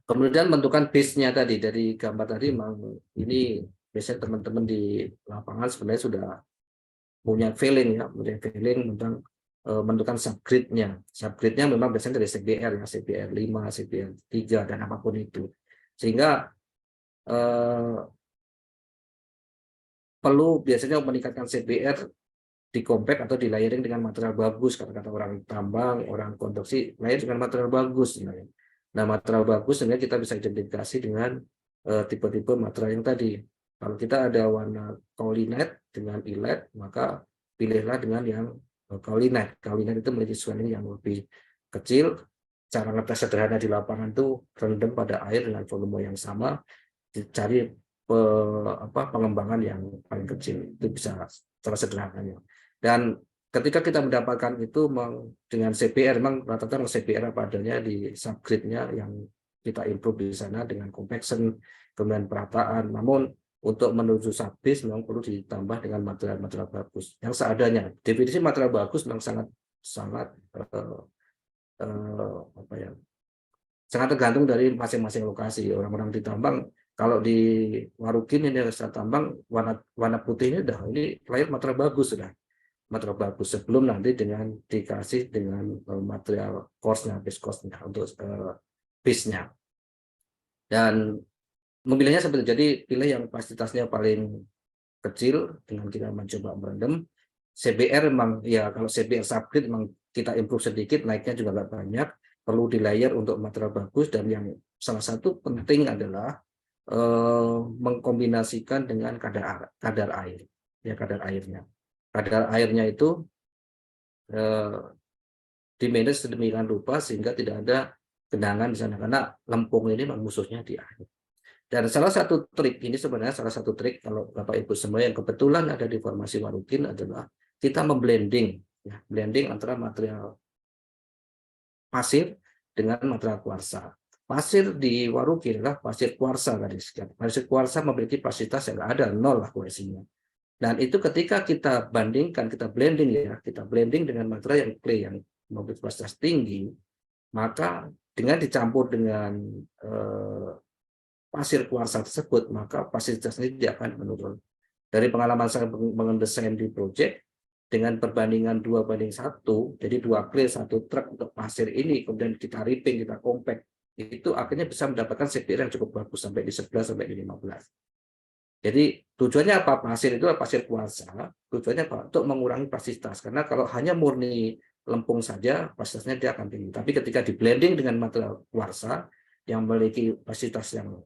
Kemudian menentukan base-nya tadi dari gambar tadi, ini biasanya teman-teman di lapangan sebenarnya sudah punya feeling ya, tentang menentukan subgrade-nya. Subgrade-nya memang biasanya dari CBR ya, CBR 5, CBR 3 dan apapun itu. Sehingga perlu biasanya meningkatkan CBR di compact atau di layering dengan material bagus, karena kata orang tambang, orang konstruksi, layer dengan material bagus sebenarnya. Nah, material bagus sebenarnya kita bisa identifikasi dengan tipe-tipe material yang tadi. Kalau kita ada warna kaulinet dengan ilet, maka pilihlah dengan yang kaulinet. Kaulinet itu memiliki swelling yang lebih kecil. Cara ngetes sederhana di lapangan itu rendam pada air dengan volume yang sama, dicari pengembangan yang paling kecil. Itu bisa secara sederhananya. Dan ketika kita mendapatkan itu dengan CBR, memang rata-rata CBR apa adanya di subgrade-nya yang kita improve di sana dengan compaction, kemudian perataan. Namun untuk menuju subbase memang perlu ditambah dengan material-material bagus yang seadanya. Definisi material bagus memang sangat tergantung dari masing-masing lokasi. Orang-orang di tambang, kalau di Warukin ini ada tambang warna putihnya udah ini layer material bagus sudah. Material bagus sebelum nanti dengan dikasih dengan material course-nya, base course-nya untuk base-nya. Dan memilihnya seperti jadi pilih yang kapasitasnya paling kecil dengan kita mencoba merendam. CBR memang ya kalau CBR subgrade memang kita improve sedikit, naiknya juga nggak banyak, perlu di layer untuk material bagus. Dan yang salah satu penting adalah mengkombinasikan dengan kadar air, ya kadar airnya. Kadar airnya itu dimanage sedemikian rupa sehingga tidak ada genangan di sana, karena lempung ini memang musuhnya di air. Dan salah satu trik ini sebenarnya kalau Bapak Ibu semua yang kebetulan ada di formasi Warukin adalah kita memblending, ya, blending antara material pasir dengan material kuarsa. Pasir di Waruki adalah pasir kuarsa tadi. Pasir kuarsa memiliki kapasitas yang ada, nol lah koherensinya. Dan itu ketika kita bandingkan, kita blending ya, kita blending dengan material yang clay yang memiliki kapasitas tinggi, maka dengan dicampur dengan pasir kuarsa tersebut, maka kapasitasnya tidak akan menurun. Dari pengalaman saya mendesain di proyek, dengan perbandingan 2:1, jadi 2 clay 1 truk untuk pasir ini, kemudian kita ripping, kita compact, itu akhirnya bisa mendapatkan CPR yang cukup bagus sampai di 11 sampai di 15. Jadi tujuannya apa? Pasir itu pasir kuarsa. Tujuannya apa? Untuk mengurangi kapasitas. Karena kalau hanya murni lempung saja, kapasitasnya dia akan tinggi. Tapi ketika di blending dengan material kuarsa yang memiliki kapasitas yang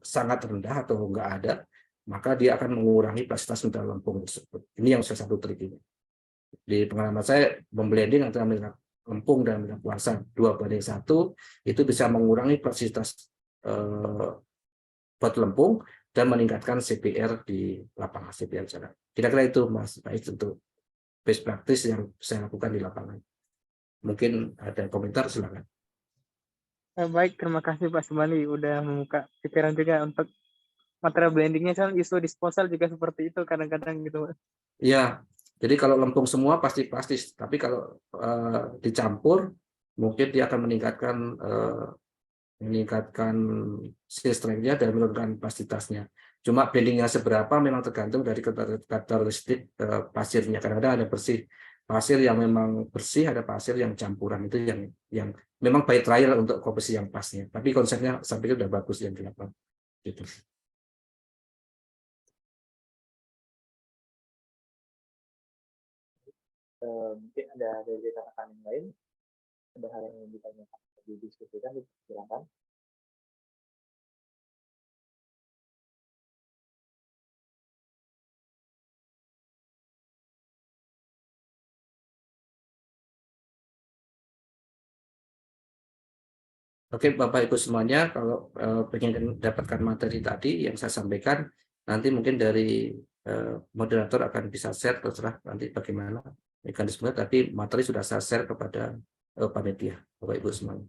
sangat rendah atau enggak ada, maka dia akan mengurangi kapasitas material lempung tersebut. Ini yang salah satu trik ini. Di pengalaman saya, memblending antara material lempung dan material kuarsa 2:1 itu bisa mengurangi kapasitas buat lempung dan meningkatkan CPR di lapangan CPR jarak. Kira-kira itu Mas Faiz untuk best practice yang saya lakukan di lapangan. Mungkin ada komentar, silakan. Baik, terima kasih Pak Subandi udah membuka pikiran juga untuk material blendingnya. Kan isu disposal juga seperti itu kadang-kadang gitu. Iya, jadi kalau lempung semua pasti plastis, tapi kalau dicampur mungkin dia akan meningkatkan strength-nya dan menurunkan plastitasnya. Cuma blendingnya seberapa memang tergantung dari karakteristik pasirnya. Kadang-kadang ada pasir yang memang bersih, ada pasir yang campuran, itu yang memang by trial untuk komposisi yang pasnya. Tapi konsepnya sampai itu udah bagus yang dilakukan. Gitu. Mungkin ada dari rekan-rekan yang lain, ada hal yang ingin ditanyakan, didiskusikan, silakan. Oke, Bapak Ibu semuanya, kalau ingin mendapatkan materi tadi yang saya sampaikan, nanti mungkin dari moderator akan bisa share, terserah nanti bagaimana mekanisme, tapi materi sudah saya share kepada panitia, Bapak Ibu semuanya.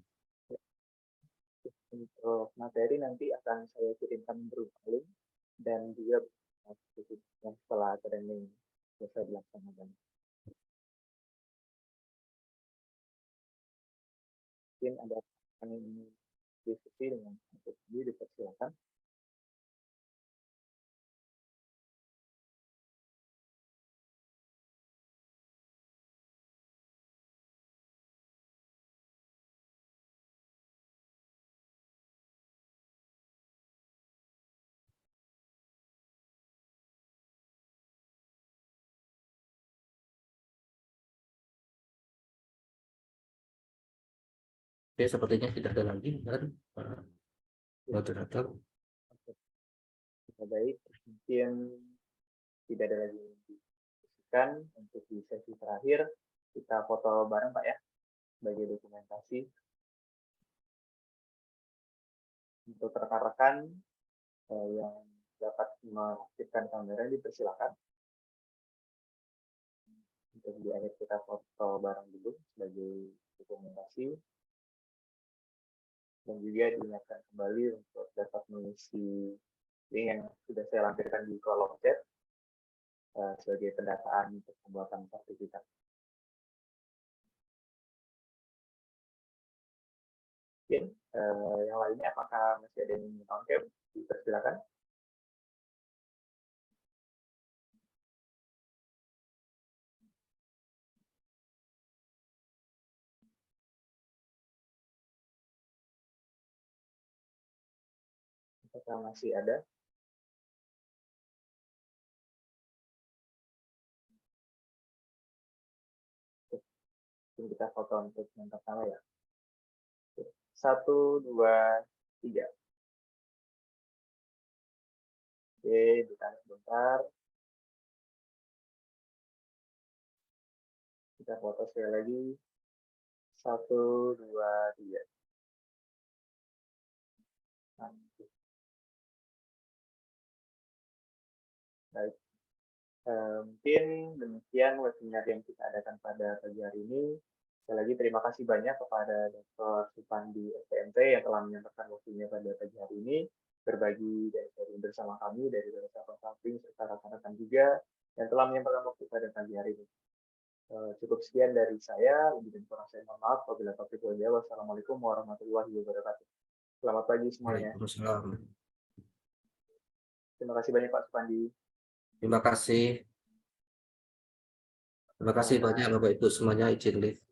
Untuk materi nanti akan saya kirimkan berupa link dan juga setelah training selesai dilaksanakan. Mungkin ada yang ingin diskusi dengan ini, dipersilakan. Oke, sepertinya tidak ada lagi, kan, Pak moderator. Baik, mungkin tidak ada lagi yang didiskusikan. Untuk di sesi terakhir, kita foto bareng Pak ya, sebagai dokumentasi. Untuk rekan-rekan yang dapat mengaktifkan kamera, dipersilakan. Untuk di akhir kita foto bareng dulu sebagai dokumentasi. Dan juga diingatkan kembali untuk dapat mengisi link yang sudah saya lampirkan di kolom chat sebagai pendataan untuk pembuatan sertifikat. Mungkin yang lainnya apakah masih ada yang ingin on-cam? Dipersilakan. Apakah masih ada? Mungkin kita foto untuk yang pertama ya. 1, 2, 3. Oke, ditahan sebentar. Kita foto sekali lagi. 1, 2, 3. Baik. Mungkin demikian webinar yang kita adakan pada pagi hari ini. Sekali lagi terima kasih banyak kepada Dr. Supandi STMT yang telah menyempatkan waktunya pada pagi hari ini berbagi dan sharing bersama kami dari Data Consulting serta rekan-rekan juga yang telah menyempatkan waktu pada pagi hari ini. Cukup sekian dari saya, lebih dan kurang saya mohon maaf apabila topik jawab. Wassalamualaikum warahmatullahi wabarakatuh. Selamat pagi semuanya. Waalaikumsalam. Terima kasih banyak Pak Supandi. Terima kasih. Terima kasih banyak Bapak Ibu semuanya, izin live.